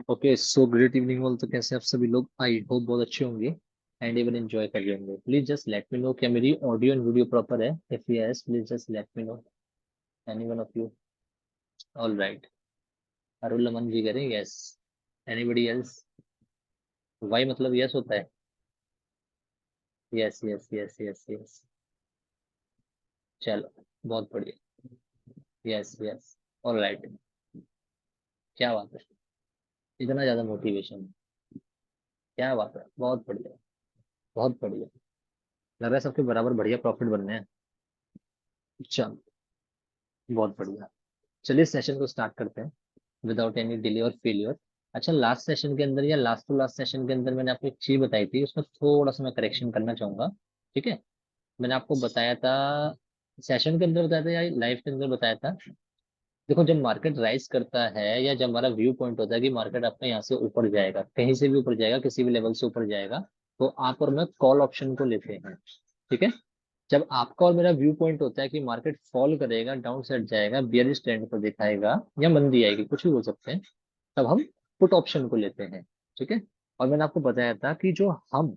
Okay, so great evening all. तो कैसे आप सभी लोग? आई होप बहुत अच्छे होंगे एंड इवन एंजॉय कर रहे होंगे। Please just let me know क्या मेरी ऑडियो एंड वीडियो प्रॉपर है। If yes, please just let me know. Any one of you? All right. Arul Aman ji करें यस। Anybody else? वाई मतलब यस होता है? Yes yes yes yes yes. चलो, बहुत बढ़िया। Yes yes. All right. क्या बात है, इतना ज्यादा मोटिवेशन! क्या बात है, बहुत बढ़िया। बहुत बढ़िया। लग रहा है सबके बराबर बढ़िया प्रॉफिट बनने हैं। चलो, बहुत बढ़िया। चलिए सेशन को स्टार्ट करते हैं विदाउट एनी डिले और फेलियर। अच्छा, लास्ट सेशन के अंदर या लास्ट टू लास्ट सेशन के अंदर मैंने आपको एक चीज बताई थी, उसमें थोड़ा सा मैं करेक्शन करना चाहूंगा। ठीक है? मैंने आपको बताया था, सेशन के अंदर बताया था या लाइव के अंदर बताया था। देखो, जब मार्केट राइज करता है या जब हमारा व्यू पॉइंट होता है कि मार्केट आपका यहाँ से ऊपर जाएगा, कहीं से भी ऊपर जाएगा, किसी भी लेवल से ऊपर जाएगा, तो आप और मैं कॉल ऑप्शन को लेते हैं। ठीक है? जब आपका और मेरा व्यू पॉइंट होता है कि मार्केट फॉल करेगा, डाउन साइड जाएगा, बियरिश ट्रेंड को दिखाएगा या मंदी आएगी, कुछ भी बोल सकते हैं, तब हम पुट ऑप्शन को लेते हैं। ठीक है? और मैंने आपको बताया था कि जो हम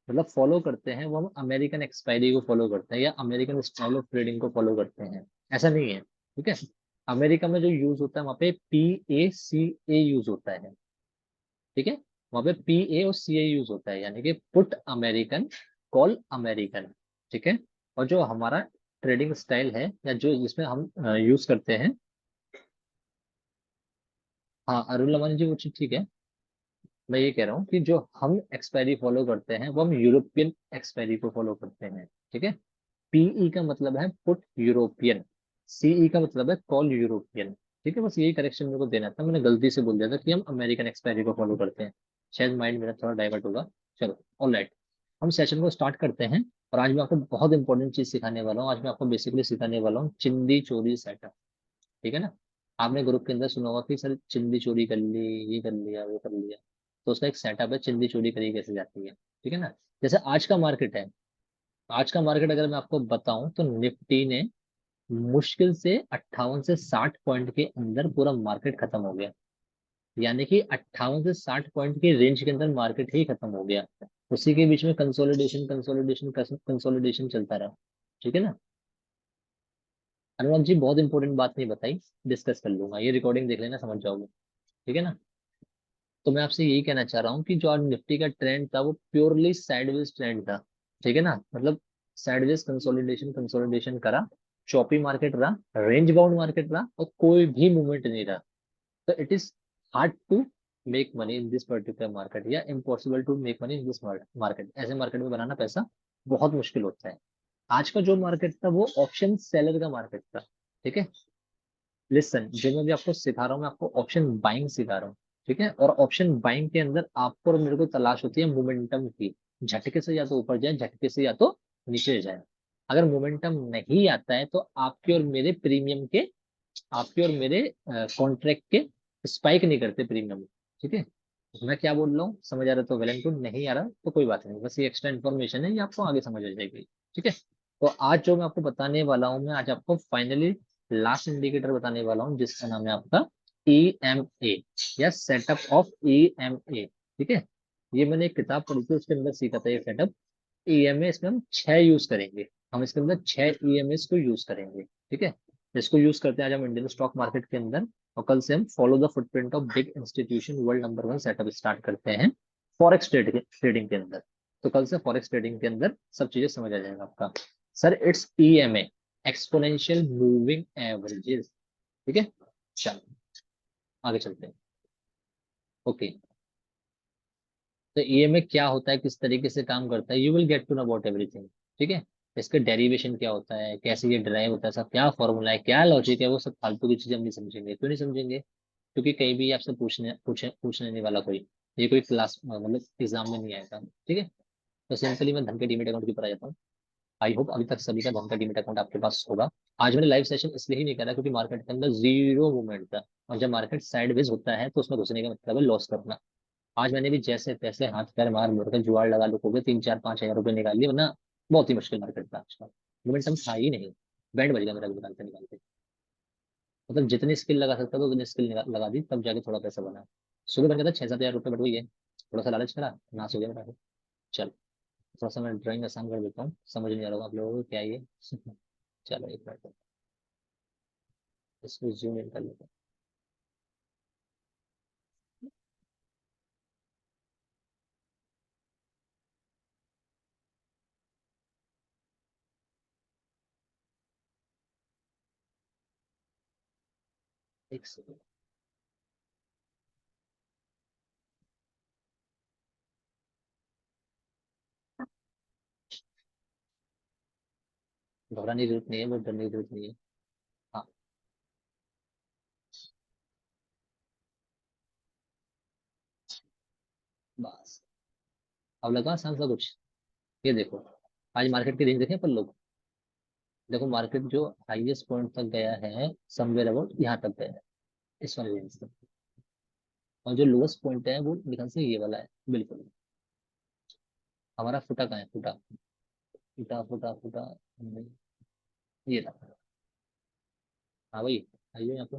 मतलब फॉलो करते हैं वो हम अमेरिकन एक्सपायरी को फॉलो करते हैं या अमेरिकन स्टाइल ऑफ ट्रेडिंग को फॉलो करते हैं। ऐसा नहीं है। ठीक है? अमेरिका में जो यूज होता है वहां पे PACA यूज होता है। ठीक है? वहां पे PA और CA यूज होता है, यानी कि पुट अमेरिकन, कॉल अमेरिकन। ठीक है? और जो हमारा ट्रेडिंग स्टाइल है या जो जिसमें हम यूज करते हैं, हाँ अरुण लमानी जी वो चीज ठीक है। मैं ये कह रहा हूँ कि जो हम एक्सपायरी फॉलो करते हैं वो हम यूरोपियन एक्सपायरी को फॉलो करते हैं। ठीक है? PE का मतलब है पुट यूरोपियन, CE का मतलब है कॉल यूरोपियन। ठीक है? बस यही करेक्शन मेरे को देना था, मैंने गलती से बोल दिया था कि हम अमेरिकन एक्सपायरी को फॉलो करते हैं। शायद माइंड मेरा थोड़ा डाइवर्ट होगा। चलो, ऑल राइट। हम सेशन को स्टार्ट करते हैं। और आज मैं आपको बहुत इंपॉर्टेंट चीज सिखाने वाला हूँ। आज मैं आपको बेसिकली सिखाने वाला हूँ चिंदी चोरी सेटअप। ठीक है ना? आपने ग्रुप के अंदर सुना होगा कि सर चिंदी चोरी कर ली, ये कर लिया, वो कर लिया। तो उसका एक सेटअप है, चिंदी चोरी करी कैसे जाती है। ठीक है ना? जैसे आज का मार्केट है, आज का मार्केट अगर मैं आपको बताऊं तो निफ्टी ने मुश्किल से 58 से 60 पॉइंट के अंदर पूरा मार्केट खत्म हो गया। यानी कि 58 से 60 पॉइंट के रेंज के अंदर मार्केट ही खत्म हो गया। उसी के बीच में कंसोलिडेशन कंसोलिडेशन कंसोलिडेशन चलता रहा। ठीक है ना? अनुराग जी, बहुत इंपॉर्टेंट बात नहीं बताई, डिस्कस कर लूंगा, ये रिकॉर्डिंग देख लेना, समझ जाओगे। ठीक है ना? तो मैं आपसे यही कहना चाह रहा हूँ कि जो आज निफ्टी का ट्रेंड था वो प्योरली साइडवेज ट्रेंड था। ठीक है ना? मतलब साइडवेज कंसोलिडेशन कंसोलिडेशन करा, चॉपी मार्केट रहा, रेंज बाउंड मार्केट रहा, और कोई भी मूवमेंट नहीं रहा। तो it is hard to make money in this particular market या impossible to make money in this market. ऐसे मार्केट में बनाना पैसा बहुत मुश्किल होता है। आज का जो मार्केट था वो ऑप्शन सेलर का मार्केट था। ठीक है? लिसन, जो मैं भी आपको सिखा रहा हूँ, मैं आपको ऑप्शन बाइंग सिखा रहा हूँ। ठीक है? और ऑप्शन बाइंग के अंदर आपको और मेरे को तलाश होती है मोमेंटम की। झटके से या तो ऊपर जाए, झटके से या तो नीचे जाए। अगर मोमेंटम नहीं आता है तो आपके और मेरे प्रीमियम के, आपके और मेरे कॉन्ट्रैक्ट के स्पाइक नहीं करते प्रीमियम। ठीक है? मैं क्या बोल रहा हूँ समझ आ रहा है तो वेल एंड गुड, नहीं आ रहा तो कोई बात नहीं, बस ये एक्स्ट्रा इन्फॉर्मेशन है, ये आपको आगे समझ आ जाएगी। ठीक है? तो आज जो मैं आपको बताने वाला हूँ, मैं आज आपको फाइनली लास्ट इंडिकेटर बताने वाला हूँ जिसका नाम है आपका EMA या सेटअप ऑफ EMA। ठीक है? ये मैंने एक किताब पढ़ी थी, उसके अंदर सीखा था ये सेटअप। EMA इसमें हम 6 यूज करेंगे, हम इसके अंदर 6 EMA को यूज करेंगे। ठीक है? इसको यूज करते हैं आज हम इंडियन स्टॉक मार्केट के अंदर। और कल से हम follow the footprint of big institution world number 1 setup start करते हैं फॉरेक्स ट्रेडिंग के अंदर। तो कल से फॉरेक्स ट्रेडिंग के अंदर सब चीजें समझ आ जाएगा आपका। Sir it's EMA, exponential moving averages. ठीक है? चलो, आगे चलते हैं। ओके, तो EMA क्या होता है, किस तरीके से काम करता है, you will get to know about everything. ठीक है? इसका डेरिवेशन क्या होता है, कैसे ये ड्राइव होता है, सब क्या फॉर्मूला है, क्या लॉजिक है, वो सब फालतू की चीजें हम नहीं समझेंगे। क्यों नहीं समझेंगे? क्योंकि कहीं भी आपसे पूछने नहीं वाला कोई। ये कोई क्लास मतलब एग्जाम में नहीं आएगा। ठीक है? तो सिंपली मैं धन के डीमेट अकाउंट के ऊपर आ जाता हूँ। आई होप अभी तक सभी का धन का डीमेट अकाउंट आपके पास होगा। आज मैंने लाइव सेशन इसलिए ही नहीं करा क्योंकि मार्केट के अंदर जीरो मूवमेंट था। और जब मार्केट साइडवेज होता है तो उसमें घुसने का मतलब है लॉस करना। आज मैंने भी जैसे तैसे हाथ पैर मार मुड़ कर जुगाड़ लगा लोगों के 3 4 5 हज़ार रुपये निकाल लिए, वरना बहुत ही मुश्किल मार्केट था आज का। मोमेंटम था ही नहीं। बैंड बज गया मेरा भी निकालते निकालते। मतलब जितनी स्किल लगा सकता था उतनी स्किल लगा दी, तब जाके थोड़ा पैसा बना। सुबह बन गया था 6-7 हज़ार रुपये, बट वही है, थोड़ा सा लालच करा, नाश हो गया मेरा। चल, थोड़ा सा मैं ड्राइंग आसान कर देता हूँ, समझ नहीं आ रहा होगा आप लोगों को क्या है ये। चलो एक मिनट, इसको जूम इन कर लेते हैं, एक सेकंड। घबराने की जरूरत नहीं है, बहुत डरने की जरूरत नहीं है। हाँ, बस अब लगा आसान सा कुछ। ये देखो, आज मार्केट की रेंज देखें अपन लोग। देखो मार्केट जो हाईएस्ट पॉइंट तक गया है, समवेयर अबाउट यहाँ तक गया है, इस वाले रेंज तक। और जो लोएस्ट पॉइंट है वो निकल से ये वाला है, बिल्कुल। हमारा फुटा कहाँ है, फुटा फुटा फुटा फुटा, ये रहा। हाँ भाई, आइए यहाँ पे,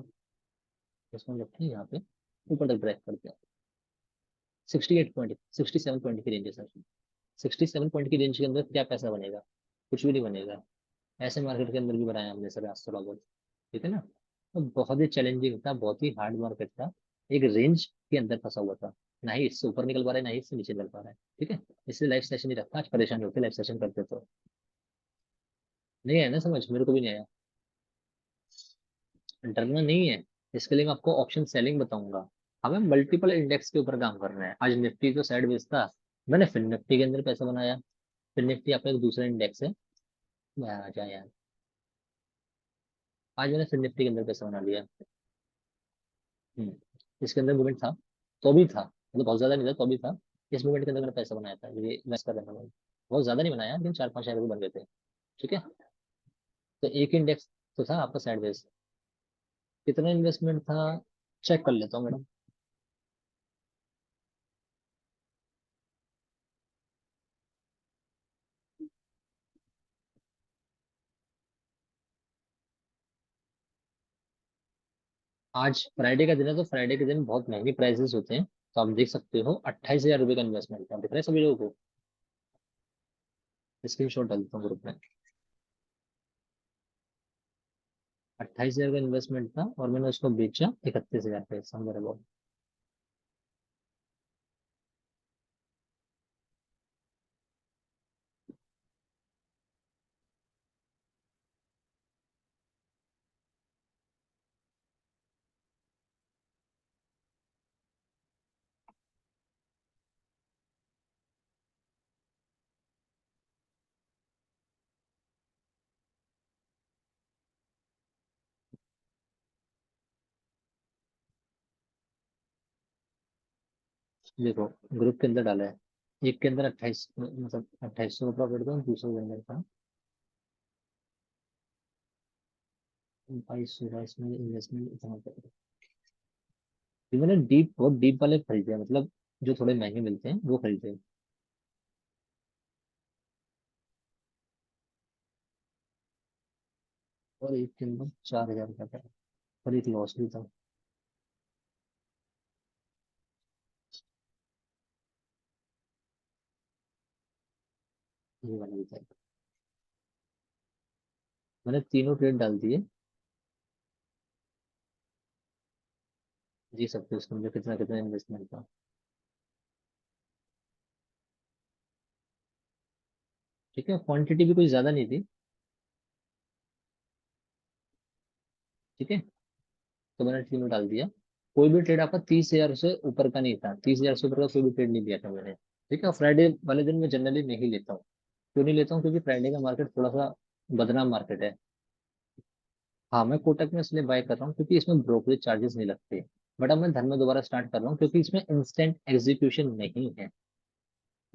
इसमें रखते हैं यहाँ पे, ऊपर तक ड्रैग करते हैं। 68 पॉइंट, 67 पॉइंट की रेंज है सर। 67 पॉइंट की रेंज के अंदर क्या पैसा बनेगा? कुछ भी नहीं बनेगा। ऐसे मार्केट के अंदर भी बनाया हमने सर आज थोड़ा बहुत, ठीक है ना। तो बहुत ही चैलेंजिंग था, बहुत ही हार्ड मार्केट था। एक रेंज के अंदर फंसा हुआ था, ना ही इससे ऊपर निकल पा रहा है, ना ही इससे नीचे निकल पा रहा है, ठीक है। इसलिए लाइव सेशन ही रखा, आज परेशान होते लाइव सेशन करते तो। नहीं आया ना समझ, मेरे को भी नहीं आया। डरना नहीं है, इसके लिए मैं आपको ऑप्शन सेलिंग बताऊंगा। हमें मल्टीपल इंडेक्स के ऊपर काम करना है। आज निफ्टी तो साइड बेच था, मैंने फिर निफ्टी के अंदर पैसा बनाया। फिर निफ्टी आपका एक दूसरा इंडेक्स है, आ जाए यार। आज मैंने फिर निफ्टी के अंदर पैसा बना लिया। हम्म, इसके अंदर मूवमेंट था, तो भी था, मतलब बहुत ज्यादा नहीं था, तो भी था। इस मूवमेंट के अंदर मैंने पैसा बनाया था, ये इन्वेस्ट कर रहा था मैं। बहुत ज्यादा नहीं बनाया, लेकिन 4-5 हज़ार रुपये बन गए थे, ठीक है। तो एक इंडेक्स तो था आपका साइडवेज। कितना इन्वेस्टमेंट था, चेक कर लेता हूँ मैडम। आज फ्राइडे का दिन है, तो फ्राइडे के दिन बहुत महंगे प्राइसेस होते हैं। तो आप देख सकते हो 28 हज़ार रुपये का इन्वेस्टमेंट था, दिख रहा है सभी लोगों को? स्क्रीन शॉट डाल देता हूँ ग्रुप में। 28 हज़ार का इन्वेस्टमेंट था, और मैंने उसको बेचा 31 हज़ार पे, समझ रहे हो? देखो, ग्रुप के अंदर डाला है, एक के अंदर 28, मतलब 2800 का प्रॉफिट था, दूसरे के अंदर था 2200 का। इसमें इन्वेस्टमेंट इतना था। ये मैंने डीप, बहुत डीप वाले खरीदे हैं, मतलब जो थोड़े महंगे मिलते हैं वो खरीदे हैं। और एक के अंदर 4000 का था, और एक लॉस भी था, ये वाला भी था। मैंने तीनों ट्रेड डाल दिए। जी सकते हो इसमें मुझे कितना कितना इन्वेस्टमेंट था, ठीक है। क्वांटिटी भी कोई ज्यादा नहीं थी, ठीक है। तो मैंने तीनों डाल दिया। कोई भी ट्रेड आपका 30 हज़ार से ऊपर का नहीं था, 30 हज़ार से ऊपर का कोई भी ट्रेड नहीं दिया था मैंने, ठीक है। फ्राइडे वाले दिन मैं जनरली नहीं लेता हूँ। क्यों नहीं लेता हूँ? क्योंकि फ्राइडे का मार्केट थोड़ा सा बदनाम मार्केट है। हाँ, मैं कोटक में इसलिए बाय कर रहा हूँ क्योंकि इसमें ब्रोकरेज चार्जेस नहीं लगते। बट अब मैं धन में दोबारा स्टार्ट कर रहा हूँ क्योंकि इसमें इंस्टेंट एग्जीक्यूशन नहीं है।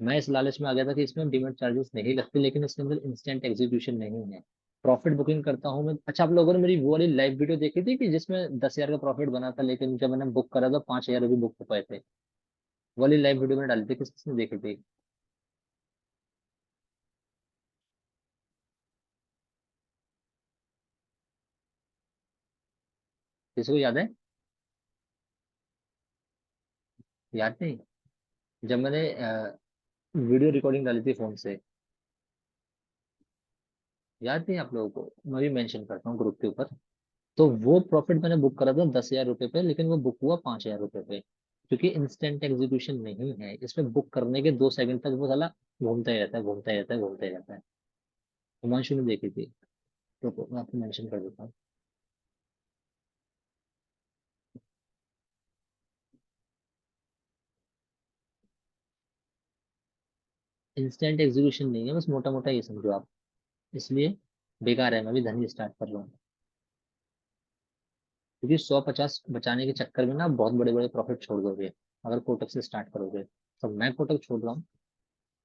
मैं इस लालच में आ गया था कि इसमें डीमेट चार्जेस नहीं लगते, लेकिन इसके अंदर इंस्टेंट एग्जीक्यूशन नहीं है। प्रॉफिट बुकिंग करता हूँ मैं। अच्छा, आप लोगों ने मेरी वो वाली लाइव वीडियो देखी थी कि जिसमें 10 हज़ार का प्रॉफिट बना था, लेकिन जब मैंने बुक करा तो 5 हज़ार भी बुक हो पाए थे? वो वाली लाइव वीडियो मैंने डाली थी, किस किसने देखी थी? किसी को याद है? याद नहीं? जब मैंने वीडियो रिकॉर्डिंग डाली थी फोन से, याद नहीं आप लोगों को? मैं भी मेंशन करता हूँ ग्रुप के ऊपर। तो वो प्रॉफिट मैंने बुक करा था 10,000 रुपये पे, लेकिन वो बुक हुआ 5,000 रुपये पे, क्योंकि इंस्टेंट एग्जीक्यूशन नहीं है इसमें। बुक करने के 2 सेकंड तक वो साला घूमता ही रहता है, घूमता ही रहता है, घूमता ही रहता है। हिमांशु ने देखी थी, तो मैं आपको मेंशन कर देता हूँ। इंस्टेंट एग्जीक्यूशन नहीं है, बस मोटा मोटा ये समझो आप। इसलिए बेकार है, मैं भी धनी स्टार्ट कर रहा हूँ, क्योंकि 150 बचाने के चक्कर में ना बहुत बड़े बड़े प्रॉफिट छोड़ दोगे अगर कोटक से स्टार्ट करोगे। तो मैं कोटक छोड़ रहा हूँ।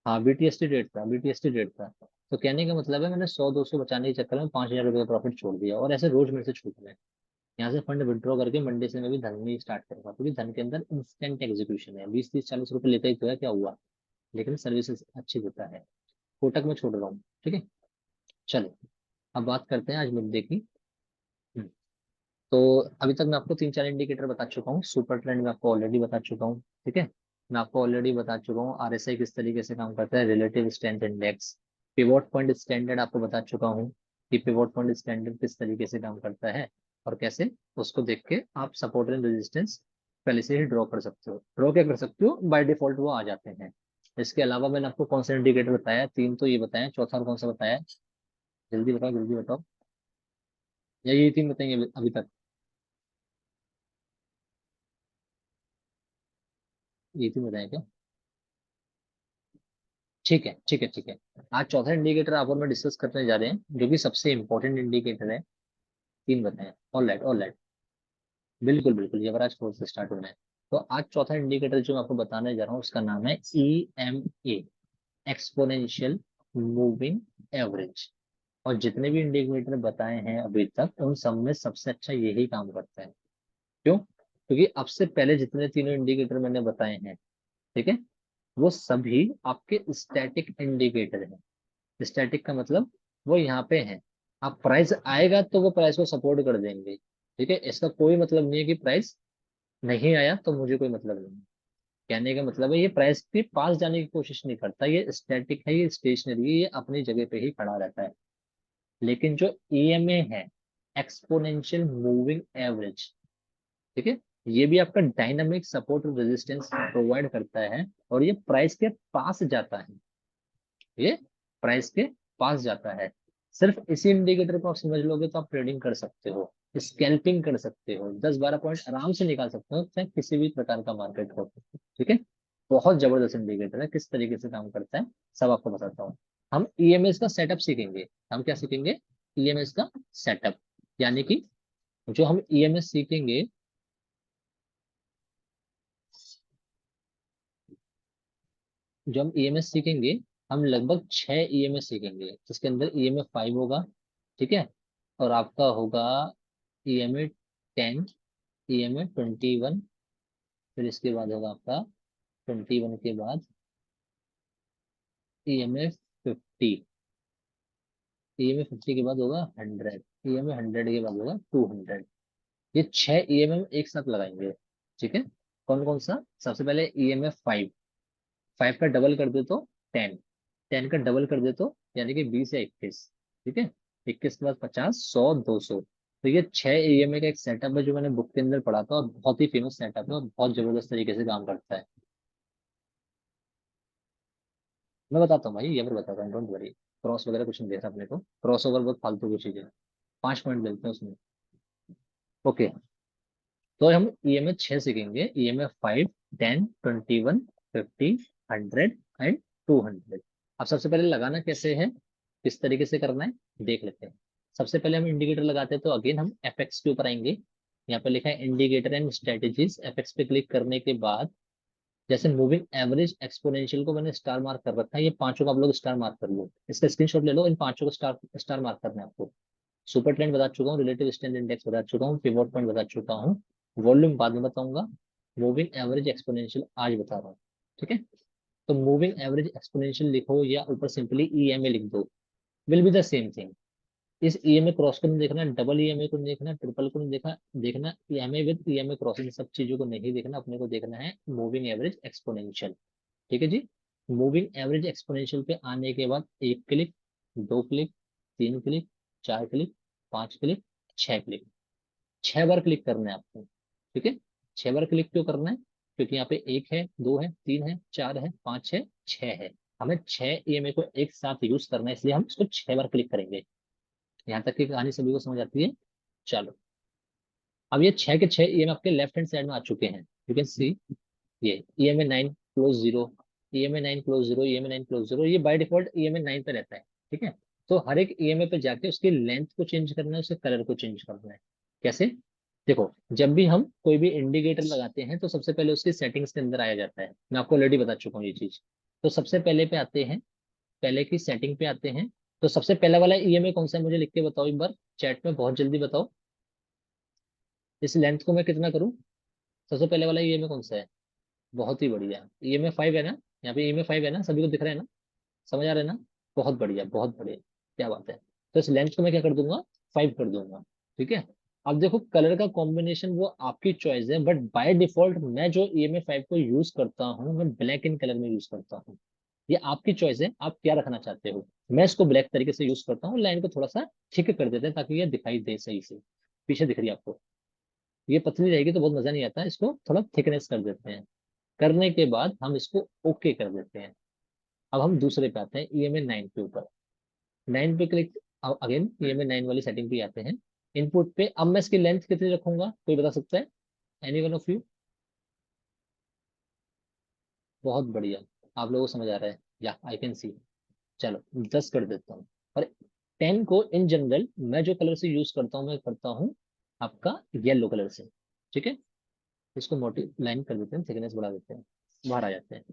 हाँ, बीटीएसटी रेट था, बीटीएसटी रेट था। तो कहने का मतलब है, मैंने 100-200 बचाने के चक्कर में 5,000 रुपये का प्रॉफिट छोड़ दिया, और ऐसे रोज मेरे से छूट रहे हैं। यहाँ से फंड विड्रॉ करके मंडे से मैं भी धन में स्टार्ट करूंगा, क्योंकि धन के अंदर इंस्टेंट एग्जीक्यूशन है। 20-30-40 रुपए लेता ही तो है, क्या हुआ? लेकिन सर्विसेज अच्छी देता है। कोटक में छोड़ रहा हूँ, ठीक है। चलो, अब बात करते हैं आज मुद्दे की। हम्म, तो अभी तक मैं आपको 3-4 इंडिकेटर बता चुका हूँ। सुपर ट्रेंड में आपको ऑलरेडी बता चुका हूँ, ठीक है। मैं आपको ऑलरेडी बता चुका हूँ आरएसआई किस तरीके से काम करता है, relative strength index. Pivot point standard आपको बता चुका हूँ कि पिवोट पॉइंट स्टैंडर्ड किस तरीके से काम करता है, और कैसे उसको देख के आप सपोर्ट एंड रेजिस्टेंस पहले से ही ड्रॉ कर सकते हो। ड्रॉ क्या कर सकते हो, बाय डिफॉल्ट वो आ जाते हैं। इसके अलावा मैंने आपको कौन सा इंडिकेटर बताया? 3 तो ये बताया, चौथा और कौन सा बताया? जल्दी बताओ, जल्दी बताओ। या ये 3 बताएंगे अभी तक? ये 3 बताए क्या? ठीक है, ठीक है, ठीक है। आज चौथा इंडिकेटर आप और मैं डिस्कस करने जा रहे हैं, जो कि सबसे इंपॉर्टेंट इंडिकेटर है। 3 बताएं, ऑल राइट, ऑल राइट। बिल्कुल बिल्कुल, यवराज फोर से स्टार्ट होना है। तो आज चौथा इंडिकेटर जो मैं आपको बताने जा रहा हूँ उसका नाम है EMA, एक्सपोनेंशियल मूविंग एवरेज। और जितने भी इंडिकेटर बताए हैं अभी तक, उन सब में सबसे अच्छा यही काम करता है। क्यों? क्योंकि अब से पहले जितने तीनों इंडिकेटर मैंने बताए हैं, ठीक है, वो सभी आपके स्टैटिक इंडिकेटर हैं। स्टैटिक का मतलब वो यहाँ पे है। आप प्राइस आएगा तो वो प्राइस को सपोर्ट कर देंगे, ठीक है। इसका कोई मतलब नहीं है कि प्राइस नहीं आया तो मुझे कोई मतलब नहीं। कहने का मतलब है, ये प्राइस के पास जाने की कोशिश नहीं करता, ये स्टैटिक है, ये स्टेशनरी है, ये अपनी जगह पे ही खड़ा रहता है। लेकिन जो EMA है, एक्सपोनेंशियल मूविंग एवरेज, ठीक है, ये भी आपका डायनामिक सपोर्ट और रेजिस्टेंस प्रोवाइड करता है, और ये प्राइस के पास जाता है। ये प्राइस के पास जाता है। सिर्फ इसी इंडिकेटर को आप समझ लोगे तो आप ट्रेडिंग कर सकते हो, स्कैल्पिंग कर सकते हो, 10-12 पॉइंट आराम से निकाल सकते हो, चाहे किसी भी प्रकार का मार्केट हो, ठीक है। बहुत जबरदस्त इंडिकेटर है, किस तरीके से काम करता है सब आपको बताता हूँ। हम EMS का सेटअप सीखेंगे। हम क्या सीखेंगे? EMS का सेटअप। यानी कि जो हम EMS सीखेंगे, जो हम EMS सीखेंगे, हम लगभग 6 EMS सीखेंगे, जिसके अंदर EMA 5 होगा, ठीक है। और आपका होगा EMA 10, EMA 21, फिर इसके बाद होगा आपका 21 के बाद EMA 50, EMA 50 के बाद होगा 100, EMA 100 के बाद होगा 200। ये 6 EMA एक साथ लगाएंगे, ठीक है। कौन कौन सा? सबसे पहले EMA 5, 5 का डबल कर दे तो 10, 10 का डबल कर दे तो यानी कि 20 या 21, ठीक है। 21 के बाद 50, 100, 200। तो ये 6 EMA का एक सेटअप है जो मैंने बुक के अंदर पढ़ा था, और बहुत ही फेमस सेटअप है, और बहुत जबरदस्त तरीके से काम करता है। मैं बताता हूँ भाई, ये मैं बताता हूँ, डोंट वरी। क्रॉस वगैरह कुछ नहीं देखा अपने को, क्रॉस ओवर बहुत फालतू की चीज है। 5 पॉइंट मिलते हैं उसमें। ओके, तो हम EMA 6 सीखेंगे, EMA 5, 10, 21, 50, 100 एंड 200। अब सबसे पहले लगाना कैसे है, किस तरीके से करना है, देख लेते हैं। सबसे पहले हम इंडिकेटर लगाते हैं, तो अगेन हम FX के ऊपर आएंगे। यहाँ पे लिखा है इंडिकेटर एंड स्ट्रेटेजीज। FX पे क्लिक करने के बाद, जैसे मूविंग एवरेज, एक्सपोनेंशियल को मैंने स्टार मार्क कर रखा है, ये पांचों को आप लोग स्टार मार्क कर लो, इसका स्क्रीनशॉट ले लो। इन पांचों को स्टार स्टार मार्क करना है आपको। सुपर ट्रेंड बता चुका हूँ, रिलेटिव स्ट्रेंथ इंडेक्स बता चुका हूँ, पिवोट पॉइंट बता चुका हूँ, वॉल्यूम बाद में बताऊंगा, मूविंग एवरेज एक्सपोनेंशियल आज बता रहा हूँ, ठीक है। तो मूविंग एवरेज एक्सपोनेंशियल लिखो, या ऊपर सिंपली EMA लिख दो, will be the same thing. इस ईएमए क्रॉस को नहीं देखना, डबल ईएमए को नहीं देखना, ट्रिपल को नहीं देखना ईएमए विद ईएमए क्रॉस, इन सब चीजों को नहीं देखना, अपने को देखना है मूविंग एवरेज एक्सपोनेंशियल। ठीक है जी। मूविंग एवरेज एक्सपोनेंशियल पे आने के बाद एक क्लिक, दो क्लिक, तीन क्लिक, चार क्लिक, पांच क्लिक, छह क्लिक, 6 बार क्लिक करना है आपको। ठीक है। 6 बार क्लिक क्यों करना है? क्योंकि यहाँ पे एक है, दो है, तीन है, चार है, पांच है, छह है। हमें 6 ईएमए को एक साथ यूज करना है, इसलिए हम इसको 6 बार क्लिक करेंगे। यहाँ तक की कहानी सभी को समझ आती है? चलो, अब ये 6 के 6 ईएमए आपके लेफ्ट हैंड साइड में आ चुके हैं, यू कैन सी। ये EMA 9 close zero, EMA 9 close zero, EMA 9 close zero, ये बाय डिफॉल्ट ईएमए 9 पे रहता है। ठीक है। तो हर एक ईएमए पे जाके उसकी लेंथ को चेंज करना है, उसके कलर को चेंज करना है। कैसे? देखो, जब भी हम कोई भी इंडिकेटर लगाते हैं तो सबसे पहले उसकी सेटिंग्स के अंदर आया जाता है, मैं आपको ऑलरेडी बता चुका हूँ ये चीज। तो सबसे पहले पे आते हैं, पहले की सेटिंग पे आते हैं। तो सबसे पहला वाला ईएमए कौन सा है, मुझे लिख के बताओ एक बार चैट में, बहुत जल्दी बताओ। इस लेंथ को मैं कितना करूँ? सबसे पहले वाला ईएमए कौन सा है? बहुत ही बढ़िया, ईएमए 5 है ना? यहाँ पे ईएमए 5 है ना, सभी को दिख रहा है ना? समझ आ रहा है ना? बहुत बढ़िया, बहुत बढ़िया, क्या बात है। तो इस लेंथ को मैं क्या कर दूंगा? 5 कर दूंगा। ठीक है। अब देखो, कलर का कॉम्बिनेशन वो आपकी चॉइस है, बट बाय डिफॉल्ट मैं जो ईएमए 5 को यूज करता हूँ, मैं ब्लैक इन कलर में यूज करता हूँ। ये आपकी चॉइस है, आप क्या रखना चाहते हो। मैं इसको ब्लैक तरीके से यूज करता हूँ, लाइन को थोड़ा सा थिक कर देते हैं ताकि ये दिखाई दे सही से। पीछे दिख रही है आपको? ये पतली रहेगी तो बहुत मजा नहीं आता, इसको थोड़ा थिकनेस कर देते हैं। करने के बाद हम इसको ओके कर देते हैं। अब हम दूसरे पे आते हैं, ईएमए 9 के ऊपर। 9 पे क्लिक, अगेन ईएमए 9 वाली सेटिंग पे आते हैं। इनपुट पे अब मैं इसकी लेंथ कितनी रखूंगा, कोई बता सकता है? Any one of you? बहुत बढ़िया, आप लोगों को समझ आ रहा है, या आई कैन सी। चलो, 10 कर देता हूँ। और 10 को इन जनरल मैं जो कलर से यूज करता हूँ, मैं करता हूँ आपका येलो कलर से। ठीक है। इसको मोटी लाइन कर देते हैं, थिकनेस बढ़ा देते हैं, बाहर आ जाते हैं।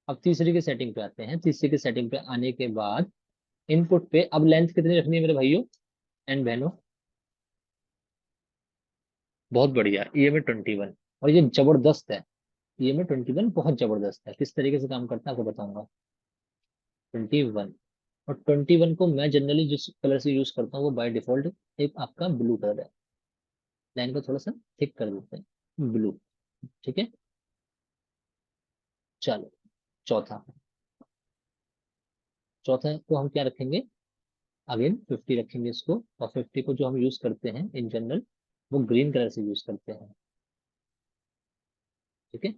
अब तीसरी की सेटिंग पे आते हैं। तीसरी की सेटिंग पे आने के बाद इनपुट पे अब लेंथ कितनी रखनी है मेरे भाइयों एंड बहनों? बहुत बढ़िया, ईएमए 21। और ये जबरदस्त है, ईएमए 21 बहुत जबरदस्त है। किस तरीके से काम करता है आपको बताऊंगा। 21, और 21 को मैं जनरली जिस कलर से यूज करता हूँ वो बाय डिफॉल्ट एक आपका ब्लू कलर है। लाइन को थोड़ा सा थिक कर देते हैं, ब्लू। ठीक है। चलो, चौथा। चौथा को हम क्या रखेंगे? अगेन 50 रखेंगे इसको, और 50 को जो हम यूज करते हैं इन जनरल, वो ग्रीन कलर से यूज करते हैं। ठीक है।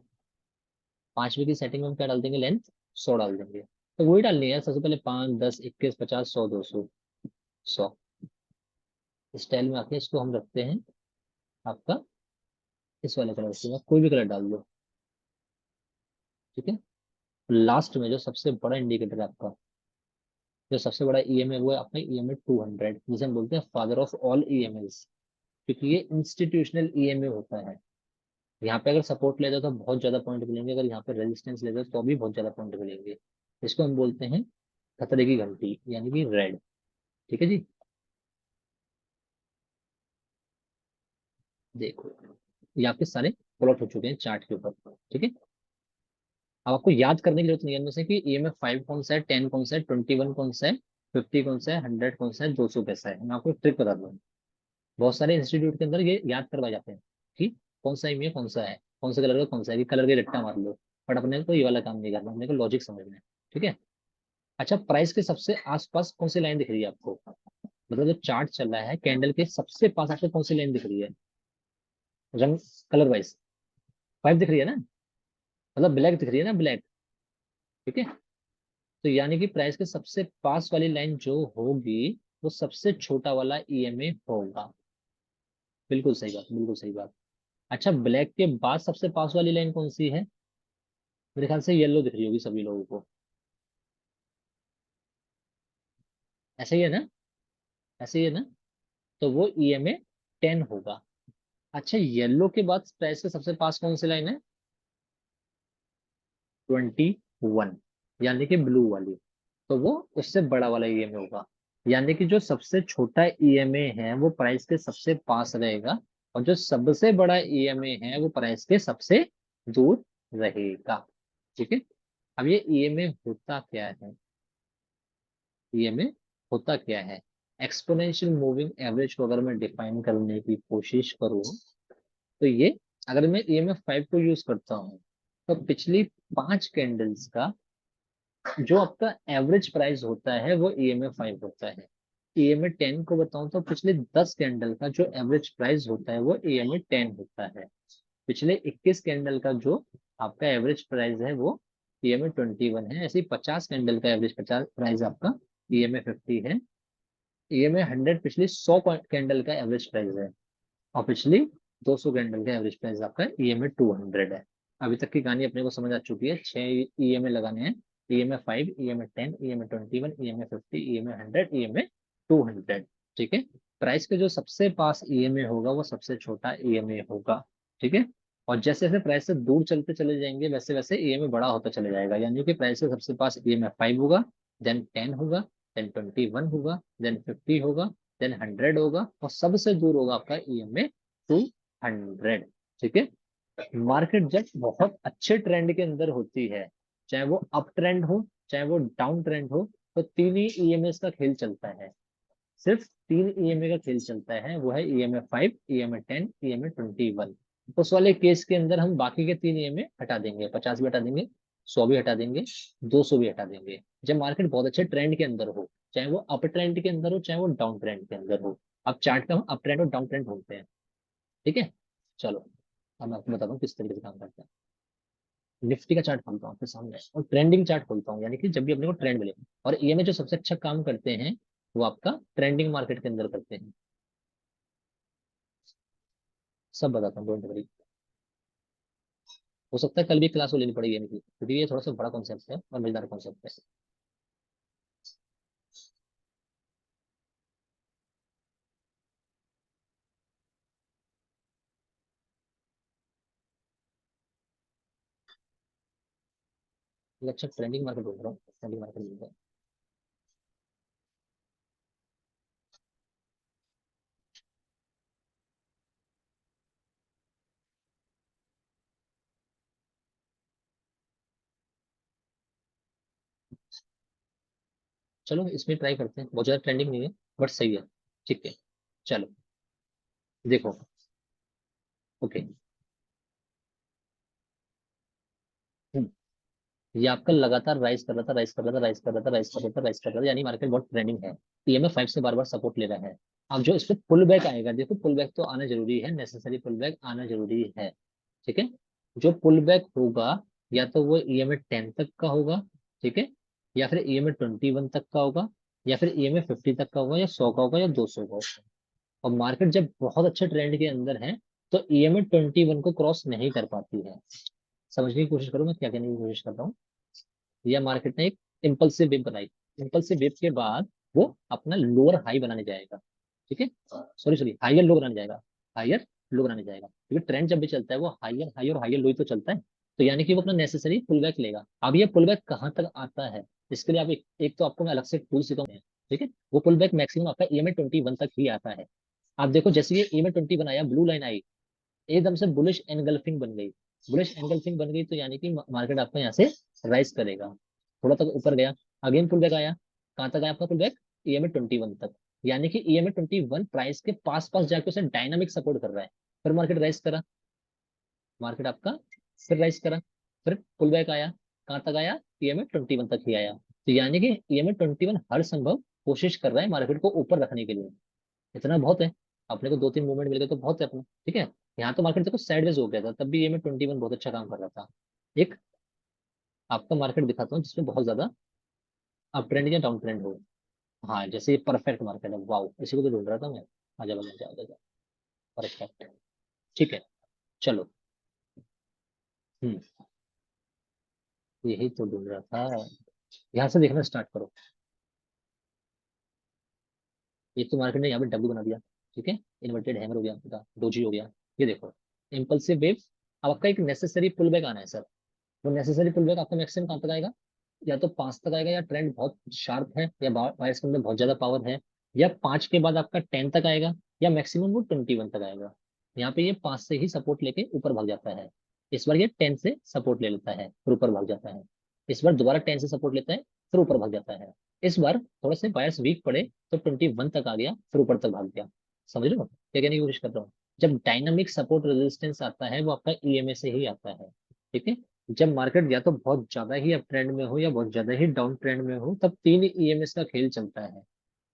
पांचवे की सेटिंग में हम क्या डाल देंगे? लेंथ 100 डाल देंगे। तो वही डालनी है सबसे पहले, 5, 10, 21, 50, 100, 200, 100। स्टाइल में आके इसको हम रखते हैं आपका इस वाले कलर से, कोई भी कलर डाल दो। ठीक है। लास्ट में जो सबसे बड़ा इंडिकेटर है आपका, जो सबसे बड़ा ईएमए, वो है आपका ईएमए 200, जिसे हम बोलते हैं फादर ऑफ ऑल ईएमएस, क्योंकि ये इंस्टीट्यूशनल ईएमए होता है। यहाँ पे अगर सपोर्ट लेते तो बहुत ज्यादा पॉइंट मिलेंगे, अगर यहाँ पे रेजिस्टेंस लेते तो भी बहुत ज्यादा पॉइंट मिलेंगे। इसको हम बोलते हैं खतरे की घंटी, यानी कि रेड। ठीक है जी। देखो, ये आपके सारे प्लॉट हो चुके हैं चार्ट के ऊपर। ठीक है। अब आपको याद करने की जरूरत नहीं है इनमें से कि ईएमए 5 कौन सा है, 10 कौन सा है, 21 कौन सा है, 50 कौन सा है, 100 कौन सा है, 200 कैसा है। मैं आपको ट्रिक बता दूँ, बहुत सारे इंस्टीट्यूट के अंदर ये याद करवाए जाते हैं कि कौन सा ईएमए कौन सा है, कौन से कलर का कौन सा है, कि कलर के रट्टा मार लो। बट अपने को ये वाला काम नहीं करना, अपने को लॉजिक समझना है। ठीक है। अच्छा, प्राइस के सबसे आसपास कौन सी लाइन दिख रही है आपको? मतलब जो चार्ट चल रहा है, कैंडल के सबसे पास आपको कौन सी लाइन दिख रही है, रंग, कलर वाइज? 5 दिख रही है ना? मतलब ब्लैक दिख रही है ना, ब्लैक। ठीक है। तो यानी कि प्राइस के सबसे पास वाली लाइन जो होगी, वो सबसे छोटा वाला ईएमए होगा। बिल्कुल सही बात, बिल्कुल सही बात। अच्छा, ब्लैक के बाद सबसे पास वाली लाइन कौन सी है? मेरे ख्याल से येलो दिख रही होगी सभी लोगों को। ऐसे ही है ना? ऐसे ही है ना? तो वो ईएमए 10 होगा। अच्छा, येलो के बाद प्राइस के सबसे पास कौन सी लाइन है? 21, यानी कि ब्लू वाली। तो वो उससे बड़ा वाला ईएमए होगा। यानी कि जो सबसे छोटा ईएमए है वो प्राइस के सबसे पास रहेगा, और जो सबसे बड़ा ईएमए है वो प्राइस के सबसे दूर रहेगा। ठीक है। अब ये ईएमए होता क्या है? ईएमए होता क्या है? एक्सपोनेंशियल मूविंग एवरेज को अगर मैं डिफाइन करने की कोशिश करूं, तो ये अगर मैं EMF 5 को यूज करता हूँ, तो पिछली 5 कैंडल्स का जो आपका एवरेज प्राइस होता है वो EMF 5 होता है। EMF 10 को बताऊं तो पिछले 10 कैंडल का जो एवरेज प्राइस होता है वो EMF 10 होता है। पिछले 21 कैंडल का जो आपका एवरेज प्राइस है वो EMF 21 है। ऐसे ही 50 कैंडल का एवरेज 50 प्राइस आपका EMF 50 है। EMF 100 पिछली 100 कैंडल का एवरेज प्राइस है, और पिछली 200 कैंडल का एवरेज प्राइस आपका EMF 200 है। अभी तक की कहानी अपने को समझ आ चुकी है। 6 EMF लगाने हैं, EMF 5, EMF 10, EMF 21, EMF 50, EMF 100, EMF 200। ठीक है। प्राइस के जो सबसे पास EMA होगा वो सबसे छोटा EMA होगा। ठीक है। और जैसे जैसे प्राइस से दूर चलते चले जाएंगे वैसे वैसे EMA बड़ा होता चले जाएगा, यानी कि प्राइस से सबसे पास EMF 5 होगा, देन 10 होगा, देन 21 होगा, देन 50 होगा, देन 100 होगा, और सबसे दूर होगा आपका EMA 200। ठीक है। मार्केट जब बहुत अच्छे ट्रेंड के अंदर होती है, चाहे वो अप ट्रेंड हो चाहे वो डाउन ट्रेंड हो, तो तीन ही EMS का खेल चलता है। सिर्फ तीन EMA का खेल चलता है, वो है EMF 5, EMF 10, EMF 21। उस वाले केस के अंदर हम बाकी के तीन EMA हटा देंगे, 50 भी हटा देंगे, 100 भी हटा देंगे, 200 भी हटा देंगे। जब मार्केट बहुत अच्छे ट्रेंड के अंदर हो, चाहे वो अप ट्रेंड के अंदर हो चाहे वो डाउन ट्रेंड के अंदर हो। अब चार्ट का हम अप ट्रेंड और डाउन ट्रेंड ढूंढते हैं। ठीक है। चलो, अब मैं आपको बताता हूँ किस तरीके से काम करता है। निफ्टी का चार्ट खोलता हूँ आपके सामने और ट्रेंडिंग चार्ट खोलता हूँ, यानी कि जब भी अपने को ट्रेंड मिले। और EMA जो सबसे अच्छा काम करते हैं वो आपका ट्रेंडिंग मार्केट के अंदर करते हैं। सब बताता हूँ, डोंट वरी। हो सकता है कल भी क्लास वो लेनी पड़ेगी EMA की, क्योंकि ये थोड़ा सा बड़ा कॉन्सेप्ट है और मजेदार कॉन्सेप्ट है। ये अच्छा ट्रेंडिंग मार्केट बोल रहा हूँ, ट्रेंडिंग मार्केट बोलते हैं। चलो इसमें ट्राई करते हैं, बहुत ज्यादा ट्रेंडिंग नहीं है बट सही है। ठीक है। चलो देखो। ओके। ये आपका लगातार राइज कर रहा था, राइज कर रहा था, राइज कर रहा था, राइज कर रहा था, राइज कर रहा था, यानी मार्केट बहुत ट्रेंडिंग है। EMF 5 से बार बार सपोर्ट ले रहा है। अब जो इस पे पुल बैक आएगा, देखो पुल बैक तो आना जरूरी है, नेसेसरी पुल बैक आना जरूरी है। ठीक है। जो पुल बैक होगा या तो वो EMF 10 तक का होगा, ठीक है, या फिर EMF 21 तक का होगा, या फिर EMF 50 तक का होगा, या 100 का होगा, या 200 का होगा। और मार्केट जब बहुत अच्छे ट्रेंड के अंदर है तो EMF 21 को क्रॉस नहीं कर पाती है। समझने की कोशिश करो मैं क्या कहने की कोशिश कर रहा हूँ। या मार्केट ने एक इम्पल्सिव वेव बनाई, इम्पल्सिव वेव के बाद वो अपना लोअर हाई बनाने जाएगा। ठीक है। सॉरी सॉरी, हायर लो बनाने जाएगा, हायर लो बनाने जाएगा, क्योंकि ट्रेंड जब भी चलता है वो हायर हाई और हायर लो ही तो चलता है। तो यानी कि वो अपना नेसेसरी पुल बैक लेगा। अब ये पुल बैक कहाँ तक आता है, इसके लिए आप एक तो आपको मैं अलग से टूल सिखाऊंगा। ठीक है। वो पुल बैक मैक्सिमम आपका EMF 21 तक ही आता है। आप देखो जैसे ये EMF 21 आया, ब्लू लाइन आई, एकदम से बुलिश एनगल्फिंग बन गई। बुलिश एनगल्फिंग बन गई तो यानी कि मार्केट आपका यहाँ से राइज करेगा, थोड़ा तक ऊपर गया, अगेन पुल बैक आया। कहाँ तक आया आपका पुल बैक? EMF 21 तक। यानी कि EMF 21 प्राइस के पास पास जाके उसे डायनामिक सपोर्ट कर रहा है। फिर मार्केट राइज करा, मार्केट आपका फिर राइज करा, फिर पुल बैक आया। कहाँ तक आया? EMF 21 तक ही आया। तो यानी कि EMF 21 हर संभव कोशिश कर रहा है मार्केट को ऊपर रखने के लिए। इतना बहुत है, अपने को दो तीन मूवमेंट मिल गए तो बहुत है अपना। ठीक है। यहाँ तो मार्केट देखो साइडवेज हो गया था, तब भी EMF 21 बहुत अच्छा काम कर रहा था। एक आपका मार्केट दिखाता हूँ जिसमें बहुत ज्यादा अप ट्रेंड या डाउन ट्रेंड हो। हाँ, जैसे ये परफेक्ट मार्केट है, वाओ, इसी को तो ढूंढ रहा था मैं। आजा बना जा, परफेक्ट। ठीक है। चलो। हम्म। यही तो ढूंढ रहा था। यहाँ से देखना स्टार्ट करो। एक तो मार्केट ने यहाँ पे डब्ल्यू बना दिया। ठीक है। इन्वर्टेड हैमर हो गया, आपका डोजी हो गया। ये देखो इम्पल्सिव वेव। अब आपका एक नेसेसरी पुल बैक आना है सर। वो नेसेसरी पुल बैक आपका मैक्सिमम कहाँ तक आएगा? या तो 5 तक आएगा, या ट्रेंड बहुत शार्प है, या बायर्स के अंदर बहुत ज्यादा पावर है, या 5 के बाद आपका 10 तक आएगा, या मैक्सिमम वो 21 तक आएगा। यहाँ पे ये 5 से ही सपोर्ट लेके ऊपर भाग जाता है। इस बार ये 10 से सपोर्ट ले लेता है फिर ऊपर भाग जाता है। इस बार दोबारा 10 से सपोर्ट लेता है फिर ऊपर भाग जाता है। इस बार थोड़ा से बायर्स वीक पड़े तो 21 तक आ गया, फिर ऊपर तक भाग गया। समझ रहे हो क्या कहने की कोशिश कर रहा हूँ? जब डायनामिक सपोर्ट रेजिस्टेंस आता है वो आपका ईएमए से ही आता है। ठीक है। जब मार्केट या तो बहुत ज्यादा ही अप ट्रेंड में हो या बहुत ज्यादा ही डाउन ट्रेंड में हो, तब तीन ईएमएस का खेल चलता है।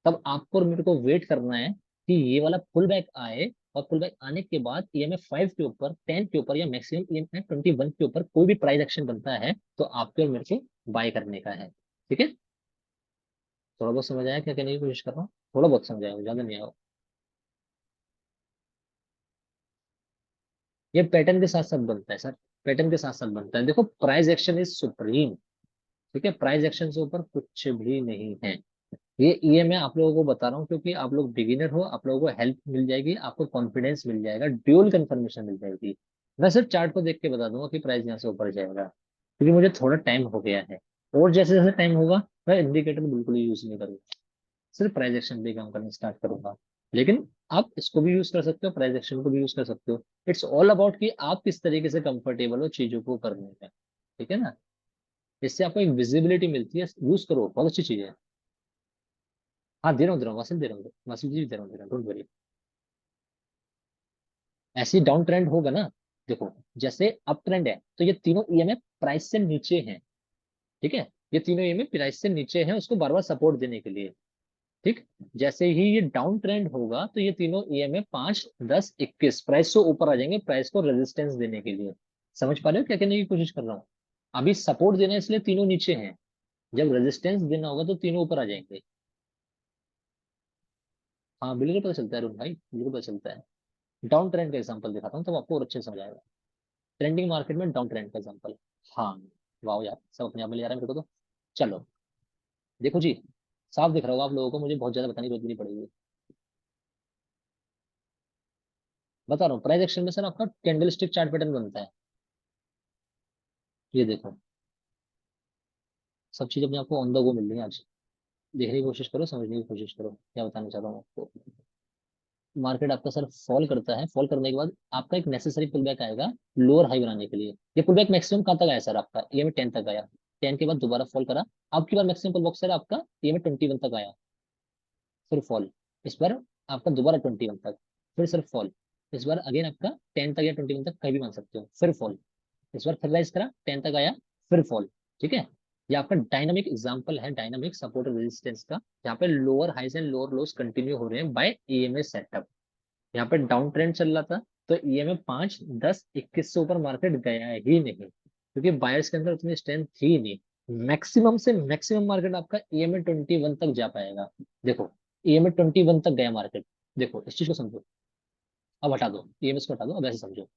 तब आपको और मेरे को वेट करना है कि ये वाला पुल बैक आए, और पुल बैक आने के बाद ईएमए 5 के ऊपर, 10 के ऊपर, या मैक्सिमम ईएमए 21 के ऊपर कोई भी प्राइस एक्शन बनता है तो आपके और मेरे को बाय करने का है। ठीक है। थोड़ा बहुत समझ आया क्या कहने की कोशिश कर रहा हूँ? थोड़ा बहुत समझ आया, ज्यादा नहीं आया। ये पैटर्न के साथ साथ बनता है सर, पैटर्न के साथ साथ बनता है। देखो, प्राइस एक्शन इज सुप्रीम। ठीक है, प्राइस एक्शन से ऊपर कुछ भी नहीं है। ये मैं आप लोगों को बता रहा हूँ क्योंकि आप लोग बिगिनर हो, आप लोगों को हेल्प मिल जाएगी, आपको कॉन्फिडेंस मिल जाएगा, ड्यूल कंफर्मेशन मिल जाएगी। मैं सिर्फ चार्ट को देख के बता दूंगा कि प्राइस यहाँ से ऊपर जाएगा, क्योंकि मुझे थोड़ा टाइम हो गया है। और जैसे जैसे टाइम होगा मैं इंडिकेटर बिल्कुल यूज नहीं करूंगा, सिर्फ प्राइस एक्शन पे काम करना स्टार्ट करूंगा। लेकिन आप इसको भी यूज कर सकते हो, प्राइस एक्शन को भी यूज कर सकते हो। इट्स ऑल अबाउट कि आप किस तरीके से कंफर्टेबल हो चीजों को करने में। ठीक है ना? इससे आपको एक विजिबिलिटी मिलती है, यूज करो, बहुत अच्छी चीज है। हाँ, दे रहा हूँ वासिल, दे रहा हूँ वासिल जी, दे रहा हूँ, डोंट वरी। ऐसे ही डाउन ट्रेंड होगा ना, देखो, जैसे अप ट्रेंड है तो ये तीनों ईएमएफ प्राइस से नीचे हैं। ठीक है, ये तीनों ईएमएफ प्राइस से नीचे हैं उसको बार बार सपोर्ट देने के लिए। ठीक। जैसे ही ये डाउन ट्रेंड होगा तो ये तीनों ईएमएफ 5, 10, 21 प्राइस से ऊपर आ जाएंगे, प्राइस को रेजिस्टेंस देने के लिए। समझ पा रहे हो क्या कहने की कोशिश कर रहा हूँ? अभी सपोर्ट देना है इसलिए तीनों नीचे हैं, जब रेजिस्टेंस देना होगा तो तीनों ऊपर आ जाएंगे। हाँ बिल्कुल पता चलता है अरुण भाई, बिल्कुल पता चलता है। डाउन ट्रेंड का एग्जांपल दिखाता हूँ तब आपको और अच्छे से समझ आएगा। ट्रेंडिंग मार्केट में डाउन ट्रेंड का एग्जांपल। हाँ। वाह यार, सब अपने आप में ले आ रहा है मेरे को तो। चलो, देखो जी, साफ दिख रहा होगा आप लोगों को, मुझे बहुत ज्यादा बताने की जरूरत नहीं पड़ेगी। बता रहा हूँ, प्राइस एक्शन में सर आपका कैंडल स्टिक चार्ट पैटर्न बनता है। ये देखो, सब चीज अपने आपको ऑन द गो मिल रही है आज। देखने की कोशिश करो, समझने की कोशिश करो क्या बताना चाहता हूँ आपको। मार्केट आपका सर फॉल करता है, फॉल करने के बाद आपका एक नेसेसरी पुल बैक आएगा लोअर हाई बनाने के लिए। ये पुल बैक मैक्सिमम कहाँ तक आया सर आपका? ये में 10 तक आया। 10 के बाद दोबारा फॉल करा। अब की बार मैक्सिमम पुल बैक सर आपका ये में 21 तक आया, फिर फॉल। इस बार आपका दोबारा 21 तक, फिर सर फॉल। इस बार अगेन आपका 10 तक या 21 तक कहीं भी मान सकते हो, फिर फॉल। इस बार फिर राइज करा, 10 तक आया, फिर फॉल। ठीक है। ये आपका डायनामिक एग्जांपल है, डायनामिक सपोर्ट रेजिस्टेंस का, जहाँ पे lower highs and lower lows continue हो रहे हैं बाय ईएमए सेटअप। यहाँ पे डाउन ट्रेंड चल रहा था तो ईएमए 5, 10, 21 से ऊपर मार्केट गया ही नहीं, क्योंकि बायर्स के अंदर उतनी स्ट्रेंथ थी नहीं। मैक्सिमम से मैक्सिमम मार्केट आपका ईएमए 21 तक जा पाएगा। देखो, ईएमए 21 तक गया मार्केट। देखो इस चीज को समझो। अब हटा दो ईएमएस को, हटा दो, अब ऐसे समझो।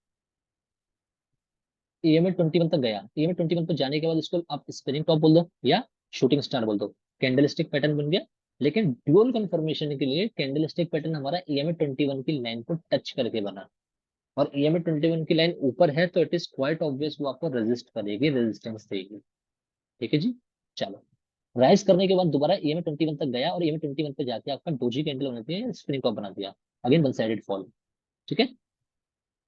ईएमए 21 तक गया, ईएमए 21 पर जाने के बाद इसको आप स्पिनिंग टॉप बोल दो या शूटिंग स्टार बोल दो, कैंडल स्टिक पैटर्न बन गया। लेकिन ड्यूअल कंफर्मेशन के लिए कैंडल स्टिक पैटर्न हमारा ईएमए 21 की लाइन को टच करके बना, और ईएमए 21 की लाइन ऊपर है तो इट इज क्वाइट ऑब्वियस वो आपको रेजिस्ट करेगी, रेजिस्टेंस देगी। ठीक है जी। चलो, राइज करने के बाद दोबारा ईएमए 21 तक गया और ईएमए 21 पे जाके आपका डोजी कैंडल बना दिया, स्पिनिंग टॉप बना दिया, अगेन वन साइडेड फॉल। ठीक है।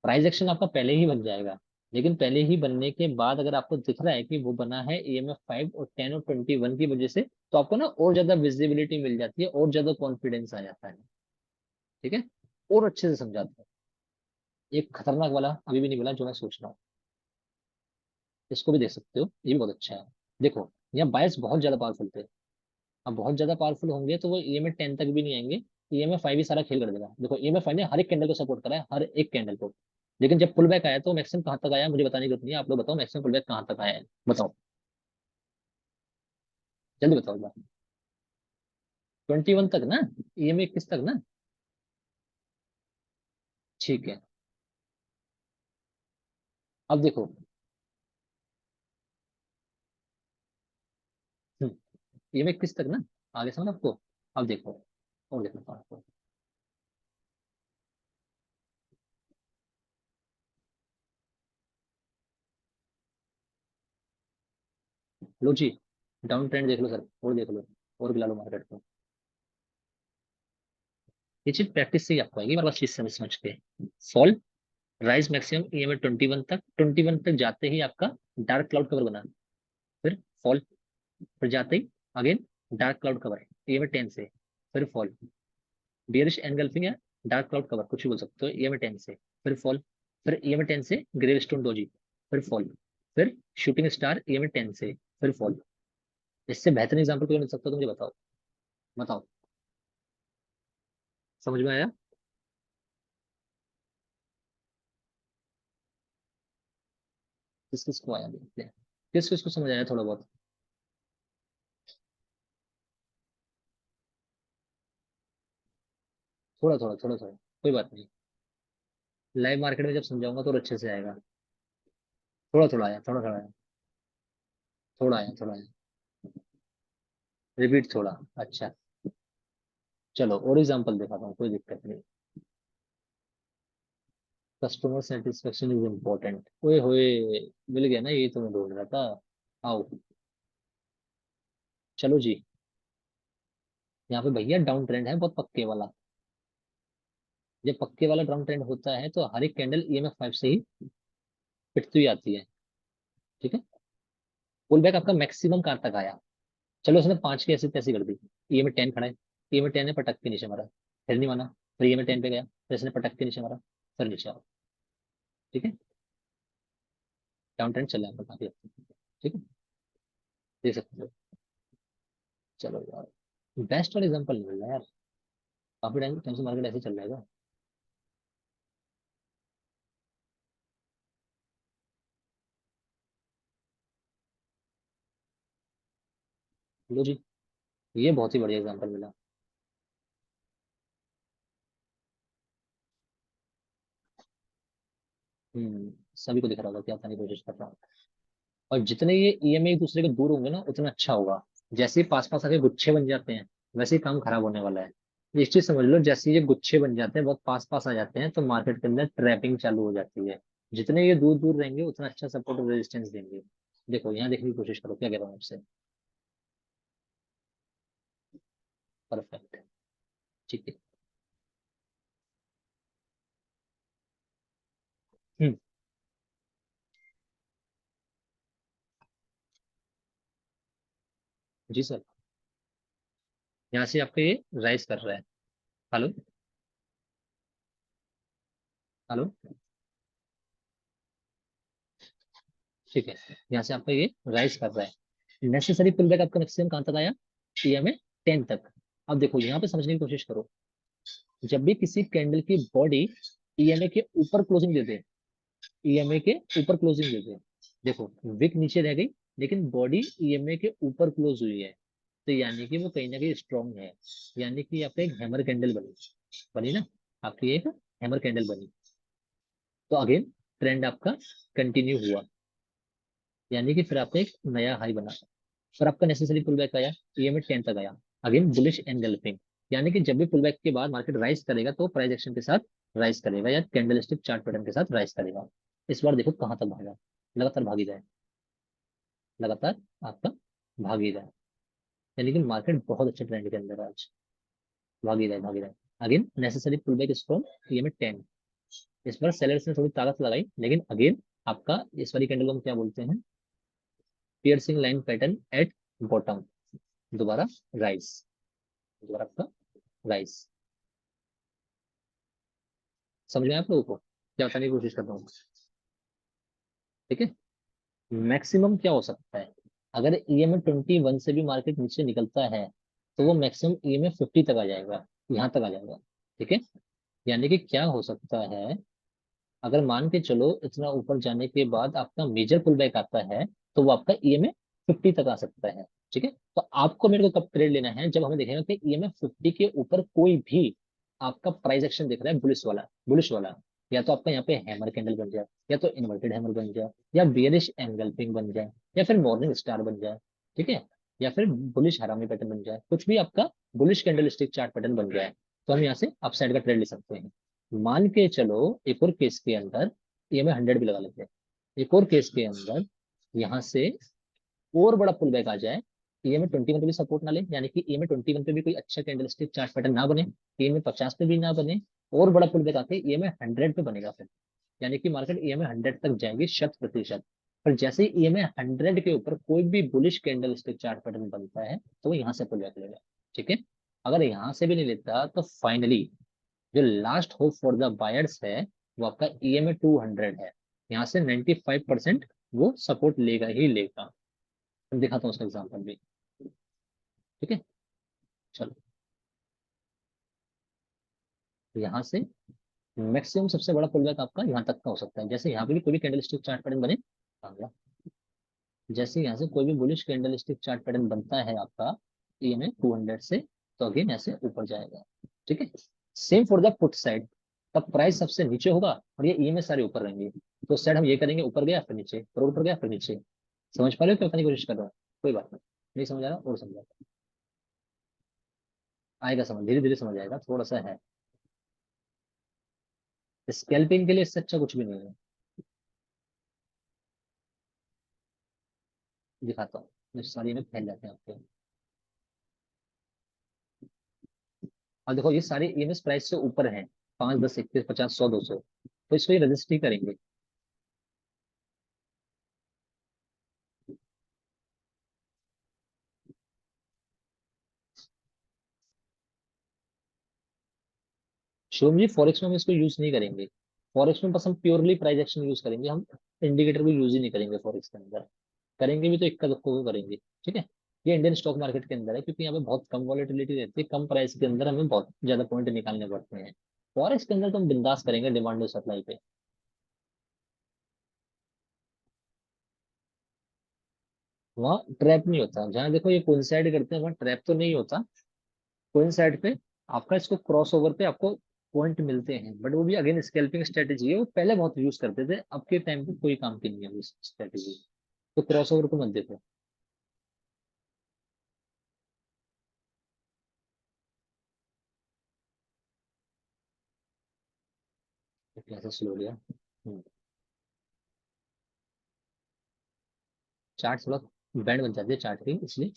प्राइस एक्शन आपका पहले ही बन जाएगा, लेकिन पहले ही बनने के बाद अगर आपको दिख रहा है कि वो बना है ईएमएफ 5 और 10 और 21 की वजह से, तो आपको ना और ज्यादा विजिबिलिटी मिल जाती है, और ज्यादा कॉन्फिडेंस आ जाता है। ठीक है। और अच्छे से समझाता है। एक खतरनाक वाला अभी भी नहीं मिला जो मैं सोच रहा हूँ, इसको भी देख सकते हो, ये भी बहुत अच्छा है। देखो, यहाँ बायर्स बहुत ज्यादा पावरफुल थे। अब बहुत ज्यादा पावरफुल होंगे तो वो ईएमएफ 10 तक भी नहीं आएंगे। ईएमएफ 5 ही सारा खेल कर देगा। देखो, ईएमएफ 5 ने हर एक कैंडल को सपोर्ट करा है, हर एक कैंडल को। लेकिन जब पुल बैक आया तो मैक्सिमम कहाँ तक आया मुझे बताने की जरूरत नहीं है, आप लोग बताओ मैक्सिमम पुल बैक कहाँ तक आया है, बताओ, जल्दी बताओ एक बार। 21 तक ना? ईएमए 21 तक ना? ठीक है। अब देखो, ईएमए 21 तक ना, आगे समझ आपको? अब देखो, और देखो आपको। लो जी, डाउन ट्रेंड देख लो सर, और देख लो, और गिला लो मार्केट को। ये चीज प्रैक्टिस से ही आपको आएगी, बार बार चीज समझ समझ के। फॉल, राइज मैक्सिमम ईएमए 21 तक, 21 तक जाते ही आपका डार्क क्लाउड कवर बना, फिर फॉल, फिर जाते ही अगेन डार्क क्लाउड कवर है, EMA 10 से, फिर फॉल। बियरिश एनगल्फिंग है, डार्क क्लाउड कवर कुछ भी बोल सकते हो, EMA 10 से, फिर फॉल। फिर EMA 10 से ग्रेव स्टोन डोजी, फिर फॉल। फिर शूटिंग स्टार EMA 10 से, फिर फॉल। इससे बेहतरीन एग्जाम्पल कोई मिल सकता तो मुझे बताओ। बताओ, समझ में आया? किस किस को आया देखते हैं, किस किस को समझ आया थोड़ा बहुत। थोड़ा थोड़ा थोड़ा थोड़ा, कोई बात नहीं। लाइव मार्केट में जब समझाऊंगा तो और अच्छे से आएगा। थोड़ा थोड़ा आया, थोड़ा थोड़ा आया, थोड़ा आया, थोड़ा आया। रिपीट थोड़ा। अच्छा, चलो और एग्जाम्पल दिखाता हूँ, कोई दिक्कत नहीं। कस्टमर सेटिस्फेक्शन इज इम्पोर्टेंट, ओए होए, मिल गया ना, ये तो मैं ढूंढ रहा था। आओ, चलो जी। यहाँ पे भैया डाउन ट्रेंड है बहुत पक्के वाला। जब पक्के वाला डाउन ट्रेंड होता है तो हर एक कैंडल EMF 5 से ही पिटती हुई आती है। ठीक है, पुल बैक आपका मैक्सिमम कहाँ तक आया? चलो उसने 5 की ऐसी तैसी कर दी, EMF 10 खड़ा है, EMF 10 ने पटक के नीचे मारा, फिर नहीं माना, फिर EMF 10 पे गया, फिर इसने पटक के नीचे मारा, फिर नीचे आओ। ठीक है, डाउन ट्रेंड चल रहा है आपका काफी हद तक। ठीक है, देख सकते हो। चलो यार, बेस्ट वाला एग्जाम्पल मिल रहा है यार। काफी टाइम टाइम से मार्केट ऐसे चल रहा है। लो जी, ये बहुत ही बढ़िया एग्जाम्पल मिला। सभी को दिख रहा होगा क्या बताने की कोशिश कर रहा हूँ। और जितने ये EMA एक दूसरे के दूर होंगे ना उतना अच्छा होगा। जैसे ही पास पास आके गुच्छे बन जाते हैं, वैसे ही काम खराब होने वाला है। एक चीज समझ लो, जैसे ये गुच्छे बन जाते हैं, बहुत पास पास आ जाते हैं, तो मार्केट के अंदर ट्रैपिंग चालू हो जाती है। जितने ये दूर दूर रहेंगे उतना अच्छा सपोर्ट और रेजिस्टेंस देंगे। देखो यहाँ देखने की कोशिश करो, क्या कह रहा हूँ आपसे। परफेक्ट। ठीक है। हम्म। जी सर। यहाँ से आपका ये राइज कर रहा है। हेलो। हेलो। ठीक है, यहाँ से आपका ये राइज कर रहा है। नेसेसरी पुल बैक आपका मैक्सिमम कहाँ तक आया? EMA 10 तक। अब देखो यहाँ पे समझने की कोशिश करो। जब भी किसी कैंडल की बॉडी EMA के ऊपर क्लोजिंग दे दे, EMA के ऊपर क्लोजिंग दे दे, देखो विक नीचे रह गई, लेकिन बॉडी EMA के ऊपर क्लोज हुई है, तो यानी कि वो कहीं ना कहीं स्ट्रांग है। यानी कि आपका एक हैमर कैंडल बनी, बनी ना, आपकी एक हैमर कैंडल बनी। तो अगेन ट्रेंड आपका कंटिन्यू हुआ, यानी कि फिर आपका एक नया हाई बना। फिर आपका नेसेसरी पुल बैक आया, EMA 10 तक आया। अगेन बुलिश एनगल्फिंग, यानी कि जब भी पुल बैक के बाद मार्केट राइज करेगा तो प्राइस एक्शन के साथ राइज करेगा, या कैंडलस्टिक चार्ट पैटर्न के साथ राइज करेगा। इस बार देखो कहाँ तक भागा, लगातार भागी जाए, लगातार आपका भागी जाए। यानी कि मार्केट बहुत अच्छे ट्रेंड के अंदर है आज। भागी जाए, भागी जाए। Again necessary pull back from EMA 10। इस बार सेलर्स ने थोड़ी ताकत लगाई, लेकिन अगेन आपका इस वाली कैंडल को हम क्या बोलते हैं? Piercing line pattern at bottom. दोबारा राइज, दोबारा आपका राइज। समझ में आया आप लोगों को क्या बताने की कोशिश कर रहा हूँ? ठीक है। मैक्सिमम क्या हो सकता है? अगर EMA 21 से भी मार्केट नीचे निकलता है, तो वो मैक्सिमम EMA 50 तक आ जाएगा, यहाँ तक आ जाएगा। ठीक है, यानी कि क्या हो सकता है, अगर मान के चलो इतना ऊपर जाने के बाद आपका मेजर पुल बैक आता है, तो वो आपका EMA 50 तक आ सकता है। ठीक है, तो आपको मेरे को कब ट्रेड लेना है? जब हमें देखेगा कि EMA 50 के ऊपर कोई भी आपका प्राइस एक्शन दिख रहा है बुलिश वाला, बुलिश वाला, या तो आपका यहाँ पे हैमर कैंडल बन जाए, या तो इन्वर्टेड हैमर बन जाए, या बियरिश एंगल्फिंग बन जाए, या फिर मॉर्निंग स्टार बन जाए। ठीक है, या फिर बुलिश हरामी पैटर्न बन जाए, कुछ भी आपका bullish candle stick chart pattern बन जाए, तो हम यहाँ से अपसाइड का ट्रेड ले सकते हैं। मान के चलो एक और केस के अंदर, ये हमें 100 भी लगा लेते हैं, एक और केस के अंदर यहाँ से और बड़ा पुल बैक आ जाए, EMA 21 पे भी सपोर्ट ना ले, यानी कि EMA 21 पे भी कोई अच्छा कैंडलस्टिक चार्ट पैटर्न ना बने, EMA 50 पे भी ना बने, और बड़ा पुल बैक आके EMA 100 पे बनेगा फिर, यानी कि मार्केट EMA 100 तक जाएगी 100%। पर जैसे ही ईएमए 100 के ऊपर कोई भी bullish candle stick chart pattern बनता है तो वो यहाँ से पुल बैक लेगा। ठीक है, अगर यहाँ से भी नहीं लेता तो फाइनली जो last hope for the buyers है वो आपका ईएमए 200 है। यहाँ से 95% वो सपोर्ट लेगा ही लेगा। मैं दिखाता हूँ उसका एग्जाम्पल भी। ठीक है, चलो यहाँ से मैक्सिमम सबसे बड़ा पुल बैक आपका यहाँ तक का हो सकता है। जैसे यहाँ पे भी कोई भी कैंडल स्टिक चार्ट पैटर्न बने, जैसे यहाँ से कोई भी bullish candle stick chart pattern बनता है आपका ईएमए 200 से, तो अगेन ऐसे ऊपर जाएगा। ठीक है, same for the put side, तब प्राइस सबसे नीचे होगा और ये ईएमए सारे ऊपर रहेंगे। तो साइड हम ये करेंगे, ऊपर गया फिर नीचे, फिर ऊपर गया फिर नीचे। समझ पा रहे हो क्या बताने की कोशिश कर रहा हूँ? कोई बात नहीं, नहीं समझ आ रहा और समझ आएगा, समझ धीरे धीरे समझ आएगा, थोड़ा सा है। स्कैल्पिंग के लिए इससे अच्छा कुछ भी नहीं है। दिखाता हूँ, ये सारी में फैल जाते हैं आपके। और देखो ये सारे ईएमएस प्राइस से ऊपर हैं, 5, 10, 21, 50, 100, 200, तो इसको ये रजिस्ट ही करेंगे। शिवम जी फॉरेक्स में हम इसको यूज नहीं करेंगे। फॉरेक्स में बस हम प्योरली प्राइस एक्शन यूज करेंगे, हम इंडिकेटर को यूज ही नहीं करेंगे फॉरेक्स के अंदर। करेंगे भी तो इक्का दुक्का को करेंगे। ठीक है, ये इंडियन स्टॉक मार्केट के अंदर है, क्योंकि यहाँ पे बहुत कम वॉलेटिलिटी रहती है, कम प्राइस के अंदर हमें बहुत ज्यादा पॉइंट निकालने पड़ते हैं। फॉरेक्स के अंदर तो हम बिंदास करेंगे डिमांड और सप्लाई पे। वहाँ ट्रैप नहीं होता, जहाँ देखो ये कोइंसाइड करते हैं वहाँ ट्रैप तो नहीं होता। कोइंसाइड पे आपका इसको क्रॉस ओवर पे आपको पॉइंट मिलते हैं, बट वो भी अगेन स्कैल्पिंग स्ट्रेटेजी है, वो पहले बहुत यूज करते थे, अब के टाइम पे कोई काम की नहीं है वो स्ट्रेटेजी। तो क्रॉस ओवर को मत देखो। कैसे स्लो हो गया। चार्ट थोड़ा बैंड बन जाती है चार्ट की, इसलिए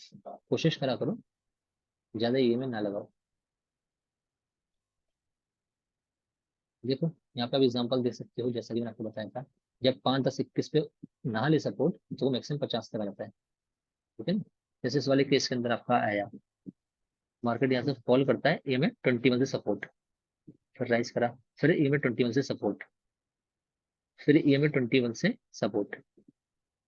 कोशिश करा करो ज्यादा ये में ना लगाओ। देखो यहाँ पे आप एग्जांपल देख सकते हो, जैसा कि मैंने आपको बताया था, जब 5, 10, 21 पे नहा ले सपोर्ट तो वो मैक्सिमम 50 तक आ जाता है। ठीक है ना? जैसे इस वाले केस के अंदर आपका आया, मार्केट यहाँ से फॉल करता है, ये में 21 से सपोर्ट, फिर राइज करा, फिर ई में 21 से सपोर्ट, फिर ई में 21 से सपोर्ट,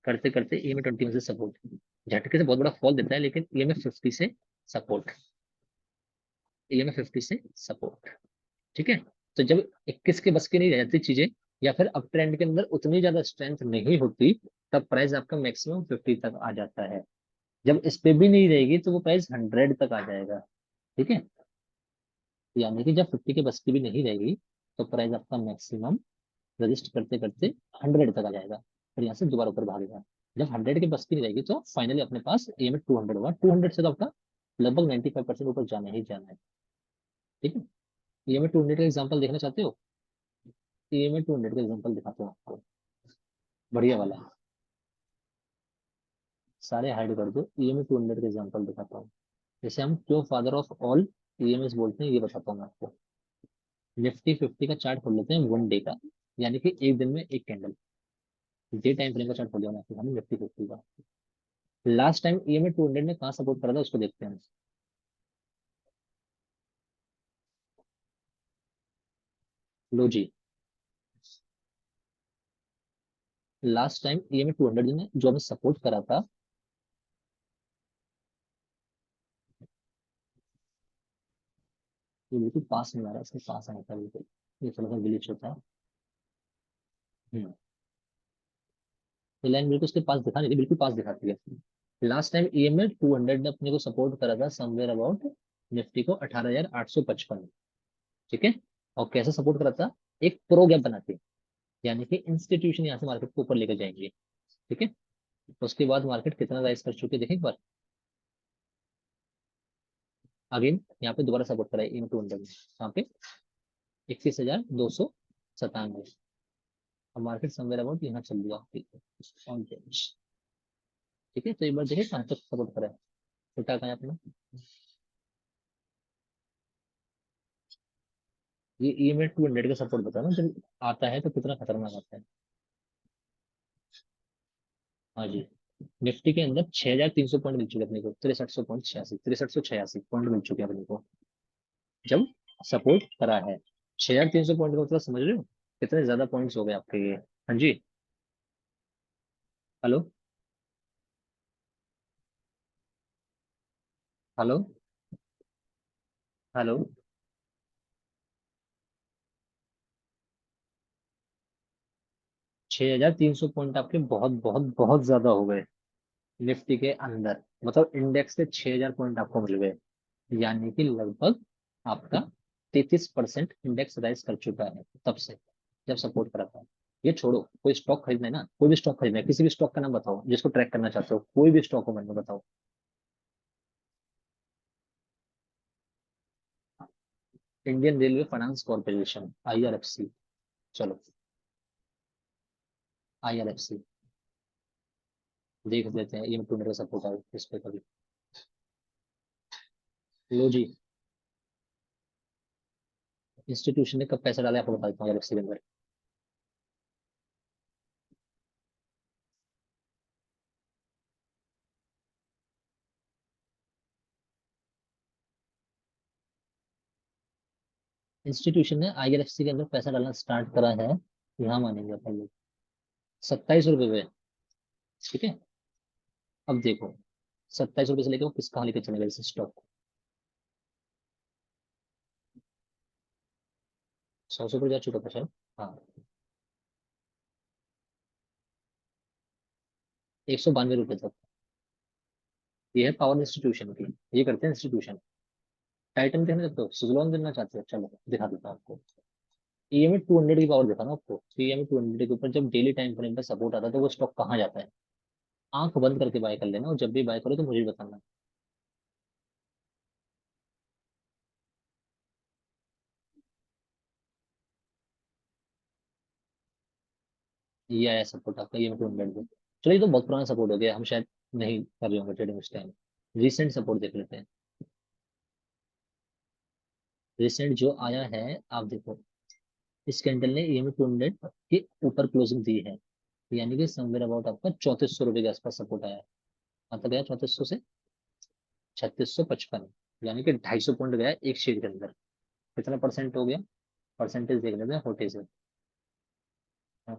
करते करते ई में 21 से सपोर्ट, झटके से बहुत बड़ा फॉल देता है, लेकिन ई में 50 से सपोर्ट, ई में 50 से सपोर्ट। ठीक है, तो जब 21 के बस की नहीं रह जाती चीजें, या फिर अप ट्रेंड के अंदर उतनी ज्यादा स्ट्रेंथ नहीं होती, तब प्राइस आपका मैक्सिमम 50 तक आ जाता है। जब इस पे भी नहीं रहेगी तो वो प्राइस 100 तक आ जाएगा। ठीक है, यानी कि जब 50 के बस की भी नहीं रहेगी तो प्राइस आपका मैक्सिमम रजिस्ट करते करते 100 तक आ जाएगा, फिर यहाँ से दोबारा ऊपर भागेगा। जब 100 के बस की नहीं रहेगी तो फाइनली अपने पास एम 200 होगा, 200 से तो आपका लगभग 95% ऊपर जाना ही जाना है। ठीक है, एम 200 का एग्जाम्पल देखना चाहते हो? एम 200 का एग्जाम्पल दिखाता हूँ आपको, बढ़िया वाला। सारे हाइड कर दो, एम 200 का एग्जाम्पल दिखाता हूँ। जैसे हम क्यों फादर ऑफ ऑल ईएमएस बोलते हैं, ये बताता हूँ मैं आपको। निफ्टी 50 का चार्ट खोल लेते हैं, 1 डे का, यानी कि एक दिन में एक कैंडल। डे टाइम फ्रेम का चार्ट खोल लिया हमने निफ्टी 50 का। लास्ट टाइम ईएमए 200 ने कहाँ सपोर्ट करा था उसको देखते हैं। लो जी, लास्ट टाइम ईएमए 200 ने जो हमें सपोर्ट करा था, ये बिल्कुल पास नहीं आ रहा, इसके पास आने का बिल्कुल, ये थोड़ा सा ग्लिच होता है। हम्म, ये लाइन बिल्कुल उसके पास दिखा नहीं थी, बिल्कुल पास दिखाती है। लास्ट टाइम ईएमए 200 ने अपने को सपोर्ट करा था समवेयर अबाउट निफ्टी को 18,855। ठीक है, और कैसे सपोर्ट करा था? एक प्रो गैप बनाते, यानी कि इंस्टीट्यूशन यहाँ से मार्केट को ऊपर लेकर जाएंगे। ठीक है, तो उसके बाद मार्केट कितना राइज कर चुके देखें एक बार। अगेन यहाँ पे दोबारा सपोर्ट करा है इन 200 में, यहाँ पे 21,297। अब मार्केट समवेयर अबाउट यहाँ चल दिया ऑन चेंज। ठीक है, तो एक बार देखिए कहाँ तक सपोर्ट करा है, छोटा कहाँ है अपना। ये ईएमए 200 का सपोर्ट बता ना, जब आता है तो कितना खतरनाक आता है। हाँ जी, निफ्टी के अंदर 6,300 पॉइंट मिल चुके अपने को, 63,686, 63,686 पॉइंट मिल चुके अपने को जब सपोर्ट करा है। 6,300 पॉइंट का मतलब समझ रहे हो कितने ज्यादा पॉइंट्स हो गए आपके ये। हाँ जी। हेलो। हेलो। हेलो। 6,300 पॉइंट आपके बहुत बहुत बहुत ज्यादा हो गए निफ्टी के अंदर, मतलब इंडेक्स से 6,000 पॉइंट आपको मिल गए। यानी कि लगभग आपका 33% इंडेक्स राइज कर चुका है तब से, जब सपोर्ट करा था। ये छोड़ो, कोई स्टॉक खरीदना है ना, कोई भी स्टॉक खरीदना है, किसी भी स्टॉक का नाम बताओ जिसको ट्रैक करना चाहते हो, कोई भी स्टॉक हो मैंने बताओ। Indian railway finance corporation, IRFC। चलो, IRFC देख लेते हैं, ये मेरा सपोर्ट है इस पे कभी। लो जी, इंस्टीट्यूशन ने कब पैसा डाला आपको बता देता हूँ IRFC के अंदर। इंस्टीट्यूशन ने IRFC के अंदर पैसा डालना स्टार्ट करा है, यहाँ मानेंगे अपन लोग, 27 रुपए पे। ठीक है, अब देखो 27 रुपए से लेके वो किस कहाँ लेके चले गए इस स्टॉक को। 100 से ऊपर जा चुका था शायद। हाँ, 192 रुपए तक। ये है पावर इंस्टीट्यूशन की, ये करते हैं इंस्टीट्यूशन। टाइटन कहना चाहते हो, सुजलॉन देना चाहते हो, चलो दिखा देता हूँ आपको। EMA 200 की पावर देखा ना आपको, EMA 200 के ऊपर जब डेली टाइम फ्रेम पे सपोर्ट आता है तो वो स्टॉक कहाँ जाता है। आंख बंद करके बाय कर लेना, और जब भी बाय करो तो मुझे भी बताना। ये आया सपोर्ट आपका EMA 200 पे। चलो, ये तो बहुत पुराना सपोर्ट हो गया, हम शायद नहीं कर रहे होंगे ट्रेडिंग उस टाइम। रिसेंट सपोर्ट देख लेते हैं। रिसेंट जो आया है आप देखो, इस कैंडल ने EMA 200 के ऊपर क्लोजिंग दी है, यानी कि समवेयर अबाउट आपका 3400 रुपये के आसपास सपोर्ट आया है। मतलब गया 3400 से 3655, यानी कि 250 पॉइंट गया एक शेयर के अंदर। कितना परसेंट हो गया, परसेंटेज देख लेते हैं 40 से। हाँ,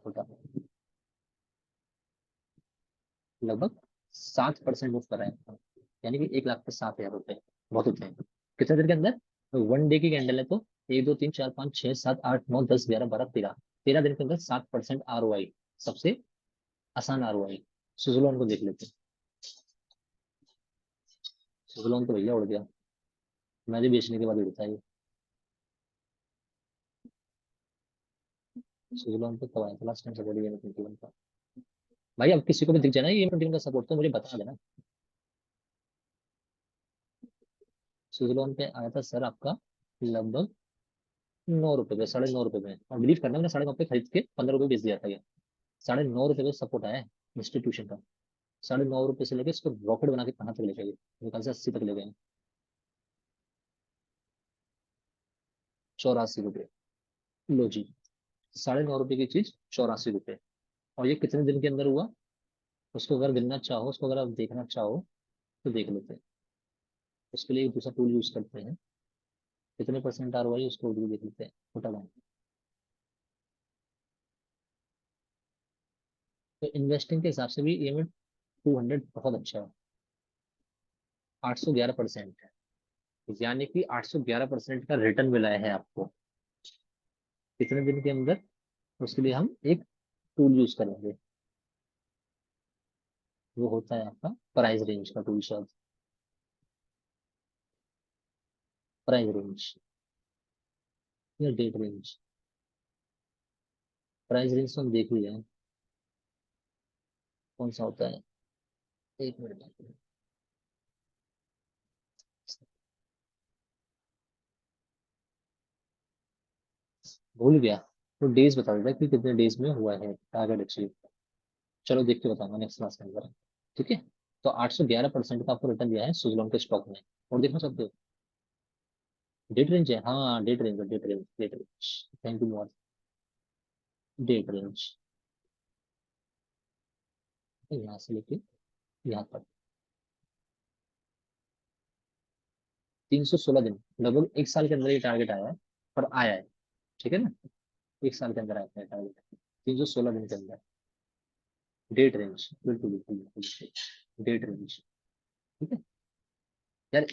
लगभग 7% मूव कर रहे हैं, यानी कि 1,07,000 रुपए बहुत होते हैं कितने देर के अंदर। वन डे की कैंडल है तो 1 2 3 4 5 6 7 8 9 10 11 12 13 दिन के अंदर 7% ROI, सबसे आसान ROI। सुजलोन को देख लेते हैं। सुजलोन तो भैया उड़ गया, मैंने बेचने के बाद उड़ता है ये। सुजलोन तो कब आया था लास्ट टाइम सपोर्ट, ये 21 का। भाई अब किसी को भी दिख जाए ना ये 21 का सपोर्ट तो मुझे बता देना। सुजलोन पे आया था सर आपका लगभग 9 रुपए पे, 9.5 रुपए में, और बिलीव करना मैंने 9.5 पे खरीद के 15 रुपए बेच दिया था ये। 9.5 रुपए पे सपोर्ट आया है इंस्टीट्यूशन का। 9.5 रुपए से लेके इसको रॉकेट बना के कहाँ तक ले गए, निकाल से 80 तक ले गए। 84 रुपए। लो जी, 9.5 रुपए की चीज 84 रुपए। और ये कितने दिन के अंदर हुआ, उसको अगर गिनना चाहो, उसको अगर आप देखना चाहो तो देख लेते हैं। उसके लिए एक दूसरा टूल यूज करते हैं, कितने परसेंट ROI उसको भी देख लेते हैं, छोटा बैंक। तो इन्वेस्टिंग के हिसाब से भी EMA 200 बहुत अच्छा है। 811% है, यानी कि 811% का रिटर्न मिला है आपको कितने दिन के अंदर। उसके लिए हम एक टूल यूज करेंगे, वो होता है आपका प्राइस रेंज का टूल शायद। प्राइस रेंज या डेट रेंज। प्राइस रेंज तो हम देख ही हैं, कौन सा होता है। एक मिनट, भूल गया। तो डेज बता देता है कि कितने डेज में हुआ है टारगेट अचीव। चलो देख के बताऊंगा नेक्स्ट क्लास के अंदर। ठीक है, तो 811% का आपको रिटर्न दिया है सुजलॉन के स्टॉक में। और देखना सकते हो, डेट रेंज है, हाँ date range, date range, date range. Thank you. Date range, यहाँ से लेके यहाँ तक 316 दिन, लगभग एक साल के अंदर ये टारगेट आया है, पर आया है, ठीक है ना, एक साल के अंदर आया है टारगेट, 316 दिन के अंदर। डेट रेंज, बिल्कुल बिल्कुल बिल्कुल, डेट रेंज, ठीक है यार।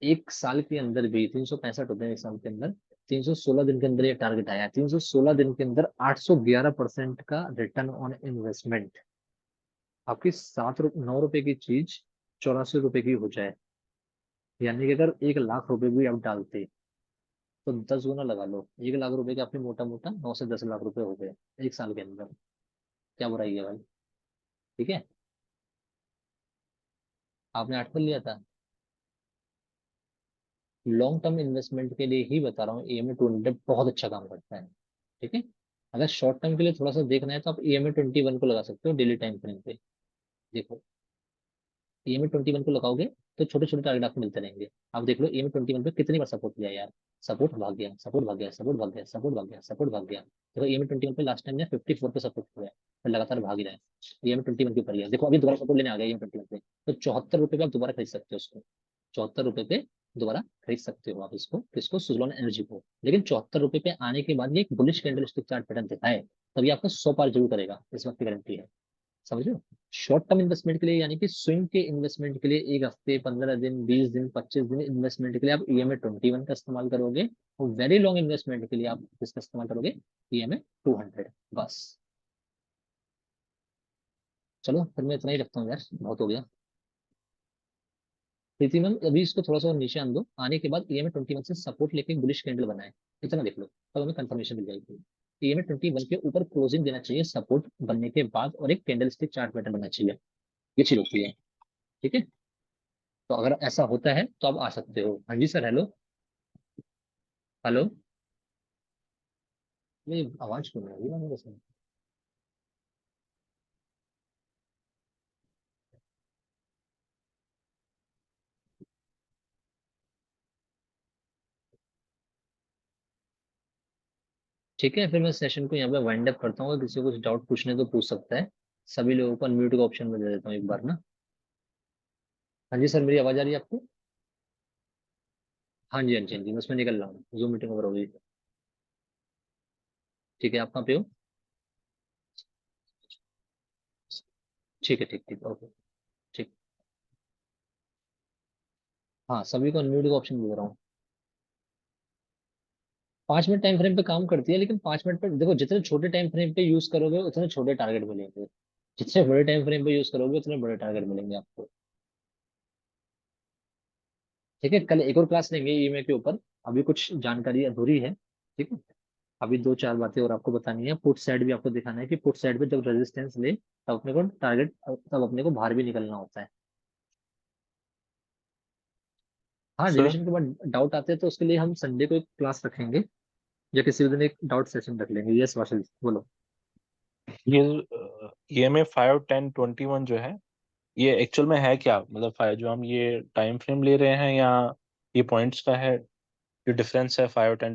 एक साल के अंदर भी 365 होते हैं एक साल के अंदर, 316 दिन के अंदर ये टारगेट आया है, 316 दिन के अंदर 811% का रिटर्न ऑन इन्वेस्टमेंट। आपकी 9 रुपए की चीज 84 रुपए की हो जाए, यानी कि अगर 1 लाख रुपए भी आप डालते तो 10 गुना लगा लो, 1 लाख रुपए के आपके मोटा मोटा 9 से 10 लाख रुपए हो गए एक साल के अंदर। क्या बुराई है भाई, ठीक है। आपने 8 कर लिया था। लॉन्ग टर्म इन्वेस्टमेंट के लिए ही बता रहा हूँ, EMA 200 बहुत अच्छा काम करता है, ठीक है। अगर शॉर्ट टर्म के लिए थोड़ा सा देखना है तो आप EMA 21 को लगा सकते हो डेली टाइम फ्रेम पे। देखो, EMA 21 को लगाओगे तो छोटे छोटे टारगेट आपको मिलते रहेंगे। आप देख लो EMA 21 पे कितनी बार सपोर्ट किया यार, सपोर्ट भाग गया, सपोर्ट भाग गया, सपोर्ट भाग गया, सपोर्ट भाग गया, सपोर्ट भाग गया। देखो EMA 21 पे लास्ट टाइम ने 54 पे सपोर्ट किया है, फिर लगातार भाग ही रहा है। EMA 21 के ऊपर ही है, देखो अभी दोबारा सपोर्ट लेने आ गया EMA 21 पे, तो 74 रुपए पे आप दोबारा खरीद सकते हो उसको। 74 रुपए पे दोबारा खरीद सकते हो आप इसको, किसको, सुजलॉन एनर्जी को। लेकिन 74 रुपए पे आने के बाद ये एक bullish candle stick chart pattern दिखाए, तभी आपका 100 पार जरूर करेगा, इस वक्त की गारंटी है, समझ लो। शॉर्ट टर्म इन्वेस्टमेंट के लिए यानी कि स्विंग के इन्वेस्टमेंट के लिए 1 हफ्ते, 15 दिन, 20 दिन, 25 दिन इन्वेस्टमेंट के लिए आप EMA 21 का इस्तेमाल करोगे, और वेरी लॉन्ग इन्वेस्टमेंट के लिए आप किसका इस्तेमाल करोगे, EMA 200, बस। चलो फिर मैं इतना ही रखता हूँ यार, बहुत हो गया। प्रीति मैम अभी इसको थोड़ा सा और नीचे आन दो, आने के बाद EMA 21 से सपोर्ट लेके बुलिश कैंडल बनाए, इतना देख लो, तब हमें कंफर्मेशन मिल जाएगी। EMA 21 के ऊपर क्लोजिंग देना चाहिए सपोर्ट बनने के बाद, और एक कैंडल स्टिक चार्ट पैटर्न बनना चाहिए, ये चीज होती है, ठीक है। तो अगर ऐसा होता है तो आप आ सकते हो। हाँ जी सर, हेलो। हेलो, ये आवाज क्यों नहीं आ रही है मेरे से। ठीक है, फिर मैं सेशन को यहाँ पे वाइंड अप करता हूँ, अगर किसी को कुछ डाउट पूछने तो पूछ सकता है। सभी लोगों को अनम्यूट का ऑप्शन में दे देता हूँ एक बार ना। हाँ जी सर, मेरी आवाज आ रही है आपको। हाँ जी, हाँ जी, हाँ जी, मैं उसमें निकल रहा हूँ, जूम मीटिंग ओवर होगी। ठीक है, आप कहाँ पे हो। ठीक है, ठीक ठीक, ओके। ठीक। हाँ, सभी को अनम्यूट का ऑप्शन दे रहा हूँ। 5 मिनट टाइम फ्रेम पे काम करती है, लेकिन 5 मिनट पे देखो, जितने छोटे टाइम फ्रेम पे यूज करोगे उतने छोटे टारगेट मिलेंगे, जितने बड़े टाइम फ्रेम पे यूज करोगे उतने बड़े टारगेट मिलेंगे आपको। ठीक है, कल एक और क्लास लेंगे ईएमआई के ऊपर, अभी कुछ जानकारी अधूरी है, ठीक है। अभी 2-4 बातें और आपको बतानी है, पुट साइड भी आपको दिखाना है कि पुट साइड पे जब रेजिस्टेंस ले तब अपने को टारगेट, तब अपने को बाहर भी निकलना होता है। हाँ, सर रिविजन के बाद डाउट आते हैं तो उसके लिए हम संडे को एक क्लास रखेंगे, या किसी भी दिन एक डाउट सेशन रख लेंगे। यस वाशल, बोलो। ये EMA 5, 10, 21 जो है, ये एक्चुअल में है क्या, मतलब जो हम ये टाइम फ्रेम ले रहे हैं, या ये पॉइंट्स का है, जो डिफरेंस है 5 और 10